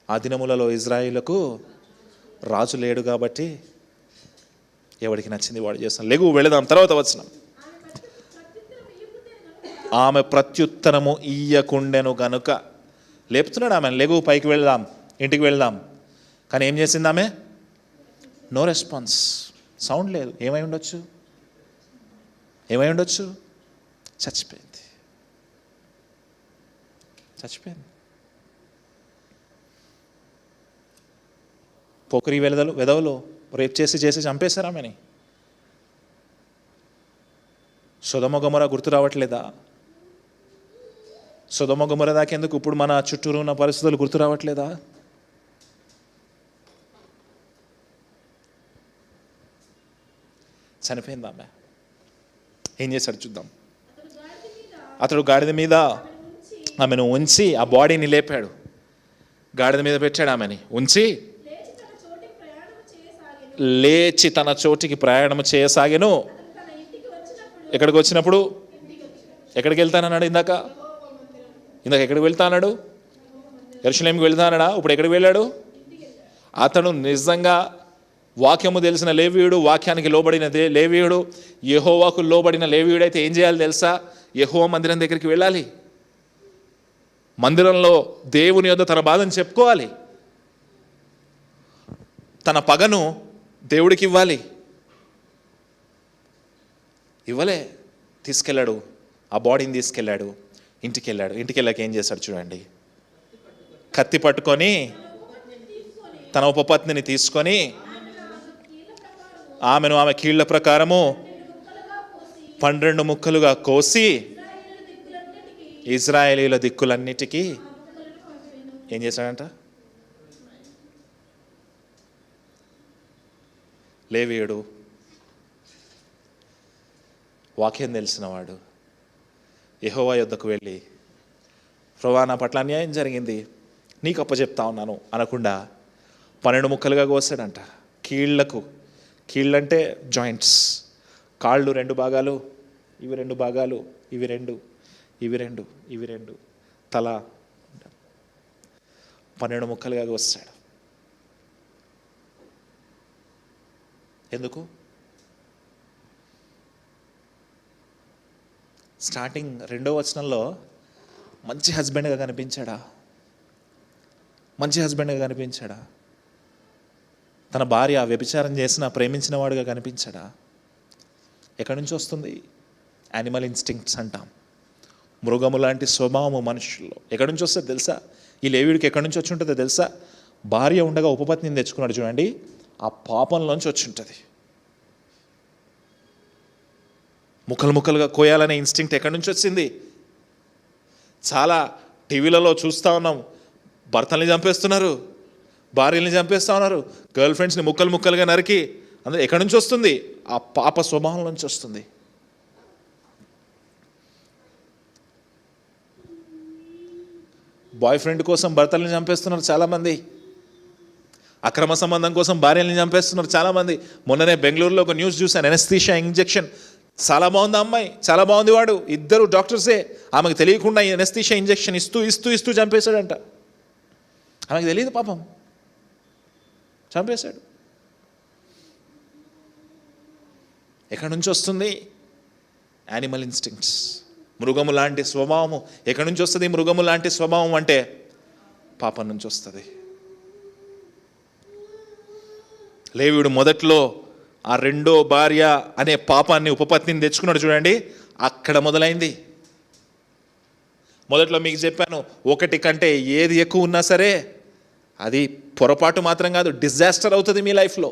ఆ దినములలో ఇజ్రాయిలకు రాజు లేడు కాబట్టి ఎవరికి నచ్చింది వాడు చేస్తాం. లెగు వెళదాం. తర్వాత వచనం, ఆమె ప్రత్యుత్తరము ఇయ్యకుండెను గనుక. లేపుతున్నాడు ఆమె, లెగు పైకి వెళ్దాం, ఇంటికి వెళ్దాం. కానీ ఏం చేసింది ఆమె? No response. సౌండ్ లేదు. ఏమై ఉండొచ్చు? చచ్చిపోయింది. పోకరి వెధవలు రేప్ చేసి చంపేశారు ఆమెని. సొదొమ గొమొర గుర్తు రావట్లేదా? సొదొమ గొమొర దాకెందుకు, ఇప్పుడు మన చుట్టూరు ఉన్న పరిస్థితులు గుర్తు రావట్లేదా? చనిపోయింది ఆమె. ఏం చేశాడు చూద్దాం. అతడు గాడిద మీద ఆమెను ఉంచి ఆ బాడీని లేపాడు. గాడిద మీద పెట్టాడు ఆమెని ఉంచి, లేచి తన చోటికి ప్రయాణం చేయసాగెను. ఎక్కడికి వచ్చినప్పుడు, ఎక్కడికి వెళ్తానన్నాడు? ఇందాక ఎక్కడికి వెళ్తా అన్నాడు? యెరూషలేముకి వెళ్తా అన్నాడా? ఇప్పుడు ఎక్కడికి వెళ్ళాడు? అతడు నిజంగా వాక్యము తెలిసిన లేవీయుడు, వాక్యానికి లోబడిన లేవీయుడు, యెహోవాకు లోబడిన లేవీయుడు అయితే ఏం చేయాలి తెలుసా? యెహోవా మందిరం దగ్గరికి వెళ్ళాలి. మందిరంలో దేవుని యొద్ద తన బాధను చెప్పుకోవాలి. తన పగను దేవుడికి ఇవ్వాలి. ఇవ్వలే. తీసుకెళ్ళాడు, ఆ బాడీని తీసుకెళ్ళాడు. ఇంటికి వెళ్ళాక ఏం చేశాడు చూడండి. కత్తి పట్టుకొని తన ఉపపత్నిని తీసుకొని ఆమెను ఆమె కీళ్ల ప్రకారము 12 ముక్కలుగా కోసి ఇజ్రాయేలీల దిక్కులన్నిటికీ ఏం చేశాడంట? లేవీయుడు, వాక్యం తెలిసినవాడు, యెహోవా యొద్దకు వెళ్ళి, ప్రభువా నా పట్ల అన్యాయం జరిగింది, నీకు అప్పచెప్తా ఉన్నాను అనకుండా 12 ముక్కలుగా కోసాడంట. కీళ్ళంటే జాయింట్స్, కాళ్ళు 2 భాగాలు, ఇవి 2 భాగాలు, ఇవి 2, ఇవి 2, ఇవి 2, తల 12 ముక్కలుగా కోసాడు. ఎందుకు? స్టార్టింగ్ 2వ వచనంలో మంచి హస్బెండ్గా కనిపించాడా? తన భార్య వ్యభిచారం చేసిన ప్రేమించిన వాడుగా కనిపించాడా? ఎక్కడి నుంచి వస్తుంది? యానిమల్ ఇన్స్టింక్ట్స్ అంటాం. మృగము లాంటి స్వభావము మనుషుల్లో ఎక్కడి నుంచి వస్తుంది తెలుసా? ఈ లేవీయుడికి ఎక్కడి నుంచి వచ్చి ఉంటుందో తెలుసా? భార్య ఉండగా ఉపపత్నిని తెచ్చుకున్నాడు చూడండి, ఆ పాపంలోంచి వచ్చి ఉంటుంది. ముక్కలుగా కోయాలనే ఇన్స్టింక్ట్ ఎక్కడి నుంచి వచ్చింది? చాలా టీవీలలో చూస్తూ ఉన్నాం, భర్తల్ని చంపేస్తున్నారు, భార్యల్ని చంపేస్తూ ఉన్నారు, గర్ల్ ఫ్రెండ్స్ని ముక్కలుగా నరికి. అందులో ఎక్కడి నుంచి వస్తుంది? ఆ పాప స్వభావం నుంచి వస్తుంది. బాయ్ ఫ్రెండ్ కోసం భర్తల్ని చంపేస్తున్నారు చాలామంది. అక్రమ సంబంధం కోసం భార్యల్ని చంపేస్తున్నారు చాలామంది. మొన్ననే బెంగళూరులో ఒక న్యూస్ చూశాను, ఎనస్థీషియా ఇంజెక్షన్. చాలా బాగుంది అమ్మాయి, చాలా బాగుంది వాడు, ఇద్దరు డాక్టర్సే. ఆమెకు తెలియకుండా ఎనస్థీషియా ఇంజెక్షన్ ఇస్తూ చంపేశాడంట. ఆమెకు తెలియదు పాపం, చంపేశాడు. ఎక్కడి నుంచి వస్తుంది? యానిమల్ ఇన్స్టింక్ట్స్, మృగము లాంటి స్వభావము. ఎక్కడి నుంచి వస్తుంది మృగము లాంటి స్వభావం అంటే? పాపం నుంచి వస్తుంది. లేవీయుడు మొదట్లో ఆ 2వ భార్య అనే పాపాన్ని, ఉపపత్నిని తెచ్చుకున్నాడు చూడండి, అక్కడ మొదలైంది. మొదట్లో మీకు చెప్పాను, 1 కంటే ఏది ఎక్కువ ఉన్నా సరే అది పొరపాటు మాత్రం కాదు, డిజాస్టర్ అవుతుంది మీ లైఫ్లో.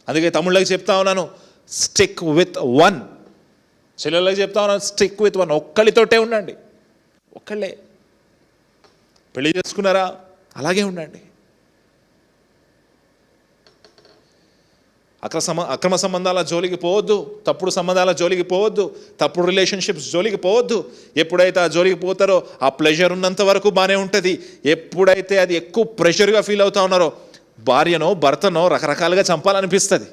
అందుకే తమ్ముళ్ళకి చెప్తా ఉన్నాను, స్టిక్ విత్ 1. చెల్లెళ్ళకి చెప్తా ఉన్నాను, స్టిక్ విత్ 1. ఒక్కళ్ళతోటే ఉండండి, ఒక్కళ్ళే. పెళ్లి చేసుకున్నారా? అలాగే ఉండండి. అక్రమ సంబంధాల జోలికి పోవద్దు, తప్పుడు సంబంధాల జోలికి పోవద్దు, తప్పుడు రిలేషన్షిప్స్ జోలికి పోవద్దు. ఎప్పుడైతే ఆ జోలికి పోతారో ఆ ప్లెజర్ ఉన్నంత వరకు బాగానే ఉంటుంది. ఎప్పుడైతే అది ఎక్కువ ప్రెషర్గా ఫీల్ అవుతా ఉన్నారో భార్యనో భర్తనో రకరకాలుగా చంపాలనిపిస్తుంది.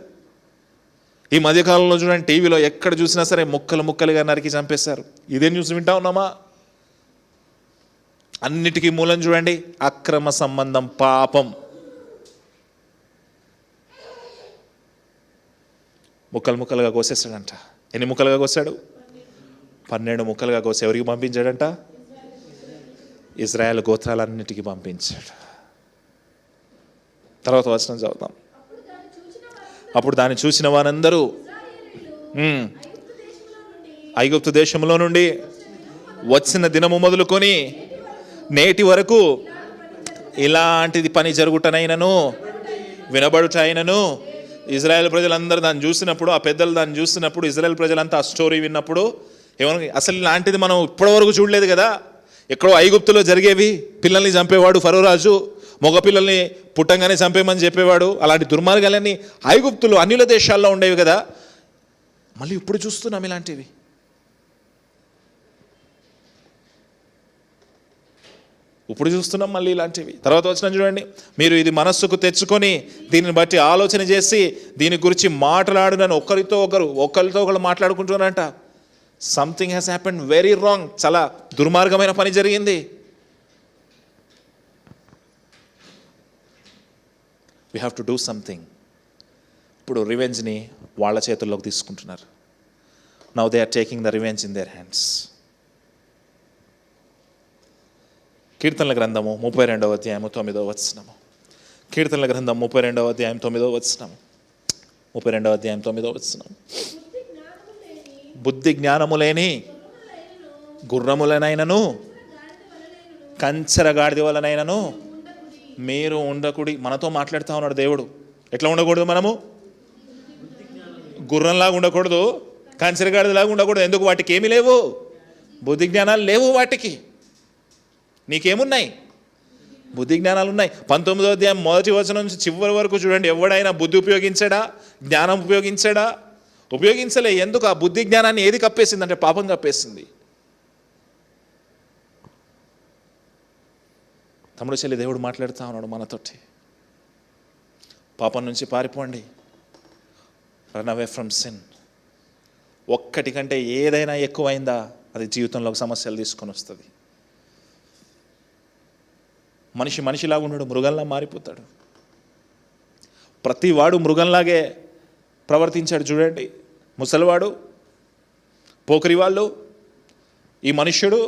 ఈ మధ్యకాలంలో చూడండి, టీవీలో ఎక్కడ చూసినా సరే ముక్కలుగా నరికి చంపేశారు. ఇదే న్యూస్ వింటా ఉన్నామా? అన్నిటికీ మూలం చూడండి, అక్రమ సంబంధం, పాపం. ముక్కలుగా కోసేస్తాడంట. ఎన్ని ముక్కలుగా కోసాడు? 12 ముక్కలుగా కోసి ఎవరికి పంపించాడంట? ఇజ్రాయేల్ గోత్రాలన్నిటికీ పంపించాడు. తర్వాత వచనం చదువుతాం. అప్పుడు దాన్ని చూసిన వారందరూ ఐగుప్తు దేశంలో నుండి వచ్చిన దినము మొదలుకొని నేటి వరకు ఇలాంటిది పని జరుగుటనైనను వినబడుటైనను. ఇజ్రాయెల్ ప్రజలందరూ దాన్ని చూసినప్పుడు, ఆ పెద్దలు దాన్ని చూసినప్పుడు, ఇజ్రాయెల్ ప్రజలంతా ఆ స్టోరీ విన్నప్పుడు ఏమన్నా, అసలు ఇలాంటిది మనం ఇప్పటివరకు చూడలేదు కదా, ఎక్కడో ఐగుప్తులో జరిగేవి, పిల్లల్ని చంపేవాడు ఫరో రాజు, మగపిల్లల్ని పుట్టంగానే చంపేమని చెప్పేవాడు, అలాంటి దుర్మార్గాలన్నీ ఐగుప్తులు అన్యుల దేశాల్లో ఉండేవి కదా, మళ్ళీ ఇప్పుడు చూస్తున్నాం ఇలాంటివి. ఇప్పుడు చూస్తున్నాం మళ్ళీ ఇలాంటివి. తర్వాత వచ్చిన చూడండి, మీరు ఇది మనస్సుకు తెచ్చుకొని దీనిని బట్టి ఆలోచన చేసి దీని గురించి మాట్లాడునని ఒకరితో ఒకరు మాట్లాడుకుంటున్నారంట. Something has happened very wrong. చాలా దుర్మార్గమైన పని జరిగింది. We have to do something. ఇప్పుడు రివెంజ్ని వాళ్ళ చేతుల్లోకి తీసుకుంటున్నారు. Now they are taking the revenge in their hands. కీర్తనల గ్రంథము 32వ అధ్యాయము 9వ వచనము. కీర్తనల గ్రంథం 32వ అధ్యాయం 9వ వచనము. 32వ అధ్యాయం 9వ వచనం. బుద్ధి జ్ఞానము లేని గుర్రములనైనను కంచెర గాడిద వలనైనను మీరు ఉండకుడి. మనతో మాట్లాడుతూ ఉన్నాడు దేవుడు. ఎట్లా ఉండకూడదు? మనము గుర్రంలాగా ఉండకూడదు, కంచెర గాడిదలాగా ఉండకూడదు. ఎందుకు? వాటికి ఏమీ లేవు, బుద్ధి జ్ఞానాలు లేవు వాటికి. నీకేమున్నాయి? బుద్ధి జ్ఞానాలు ఉన్నాయి. 19వ అధ్యాయం 1వ వచనం నుంచి చివరి వరకు చూడండి. ఎవడైనా బుద్ధి ఉపయోగించాడా? జ్ఞానం ఉపయోగించాడా? ఉపయోగించలే. ఎందుకు? ఆ బుద్ధి జ్ఞానాన్ని ఏది కప్పేసింది అంటే పాపం కప్పేసింది. తమ్ముడు చెల్లి, దేవుడు మాట్లాడుతూ ఉన్నాడు మనతోటి. పాపం నుంచి పారిపోండి. Run away from sin. ఒక్కటి కంటే ఏదైనా ఎక్కువైందా అది జీవితంలోకి సమస్యలు తీసుకొని వస్తుంది. మనిషిలాగా ఉన్నాడు, మృగంలా మారిపోతాడు. ప్రతివాడు మృగంలాగే ప్రవర్తించాడు చూడండి. ముసలివాడు, పోకరి వాళ్ళు, ఈ మనుష్యుడు,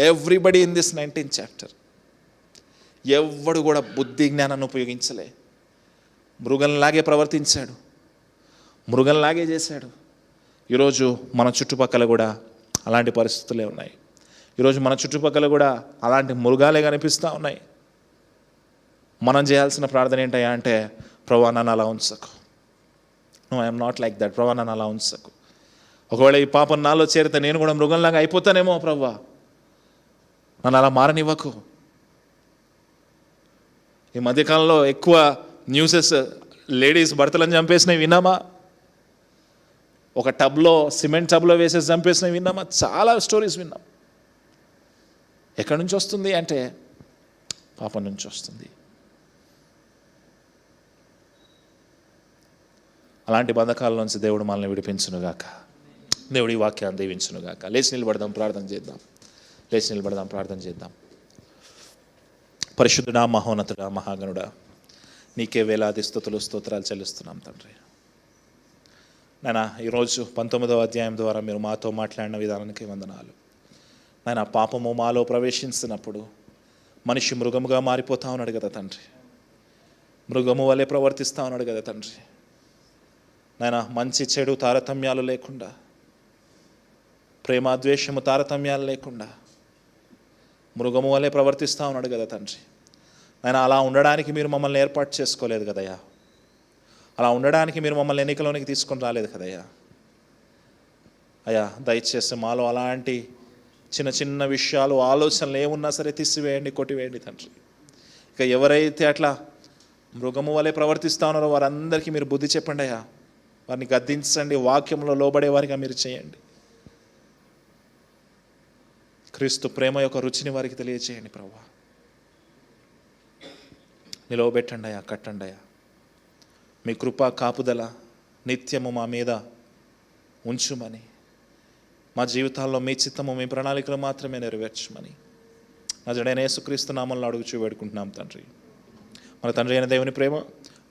everybody in this 19th chapter ఎవడు కూడా బుద్ధి జ్ఞానాన్ని ఉపయోగించలే. మృగంలాగే ప్రవర్తించాడు, మృగంలాగే చేశాడు. ఈరోజు మన చుట్టుపక్కల కూడా అలాంటి పరిస్థితులే ఉన్నాయి. ఈరోజు మన చుట్టుపక్కల కూడా అలాంటి మృగాలే కనిపిస్తూ ఉన్నాయి. మనం చేయాల్సిన ప్రార్థన ఏంటయ్యా అంటే, ప్రభువా నన్ను అలా ఉంచకు. No, I'm not like that. ప్రభువా నన్ను అలా ఉంచకు. ఒకవేళ ఈ పాపం నాలో చేరితే నేను కూడా మృగంలాగా అయిపోతానేమో ప్రభువా, నన్ను అలా మారనివ్వకు. ఈ మధ్యకాలంలో ఎక్కువ న్యూసెస్ లేడీస్ భర్తలను చంపేసినవి విన్నామా? ఒక టబ్లో, సిమెంట్ టబ్లో వేసేసి చంపేసినవి విన్నామా? చాలా స్టోరీస్ విన్నాం. ఎక్కడి నుంచి వస్తుంది అంటే పాపం నుంచి వస్తుంది. అలాంటి బంధకాల నుంచి దేవుడు మనల్ని విడిపించునుగాక. దేవుడి వాక్యాన్ని దీవించునుగాక. లేచి నిలబడదాం, ప్రార్థన చేద్దాం. లేచి నిలబడదాం, ప్రార్థన చేద్దాం. పరిశుద్ధుడా, మహోన్నతుడా, మహాగణుడా, నీకే వేలాది స్తుతులు స్తోత్రాలు చెల్లిస్తున్నాం తండ్రి. నాయనా, ఈరోజు 19వ అధ్యాయం ద్వారా మీరు మాతో మాట్లాడిన విధానానికి వందనాలు. నాయన, పాపము మాలో ప్రవేశించినప్పుడు మనిషి మృగముగా మారిపోతా ఉన్నాడు కదా తండ్రి. మృగము వలె ప్రవర్తిస్తూ ఉన్నాడు కదా తండ్రి. నాయన, మంచి చెడు తారతమ్యాలు లేకుండా, ప్రేమాద్వేషము తారతమ్యాలు లేకుండా మృగము వలె ప్రవర్తిస్తూ ఉన్నాడు కదా తండ్రి. నాయన, అలా ఉండడానికి మీరు మమ్మల్ని ఏర్పాటు చేసుకోలేదు కదయ్యా. అలా ఉండడానికి మీరు మమ్మల్ని ఎన్నికలోనికి తీసుకొని రాలేదు కదయ్యా. అయ్యా, దయచేసి మాలో అలాంటి చిన్న చిన్న విషయాలు, ఆలోచనలు ఏమున్నా సరే తీసివేయండి, కొట్టివేయండి తండ్రి. ఇక ఎవరైతే అట్లా మృగము వలె ప్రవర్తిస్తూ ఉన్నారో వారందరికీ మీరు బుద్ధి చెప్పండి అయ్యా. వారిని గద్దించండి, వాక్యంలో లోబడే వారిగా మీరు చేయండి. క్రీస్తు ప్రేమ యొక్క రుచిని వారికి తెలియచేయండి ప్రభువా. నిలవబెట్టండి అయ్యా, కట్టండి అయ్యా. మీ కృపా కాపుదల నిత్యము మా మీద ఉంచుమని, మా జీవితాల్లో మీ చిత్తము, మీ ప్రణాళికలు మాత్రమే నెరవేర్చమని నజరేయుడైన యేసుక్రీస్తు నామములో అడుగుచూ వేడుకుంటున్నాం తండ్రి. మన తండ్రి అయిన దేవుని ప్రేమ,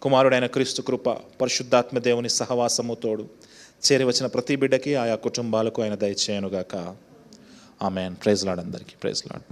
కుమారుడైన క్రీస్తు కృప, పరిశుద్ధాత్మ దేవుని సహవాసము తోడు చేరి వచ్చిన ప్రతి బిడ్డకి, ఆయా కుటుంబాలకు ఆయన దయచేయనుగాక. ఆమేన్. ప్రైజ్ లార్డ్ అందరికీ. Praise lord.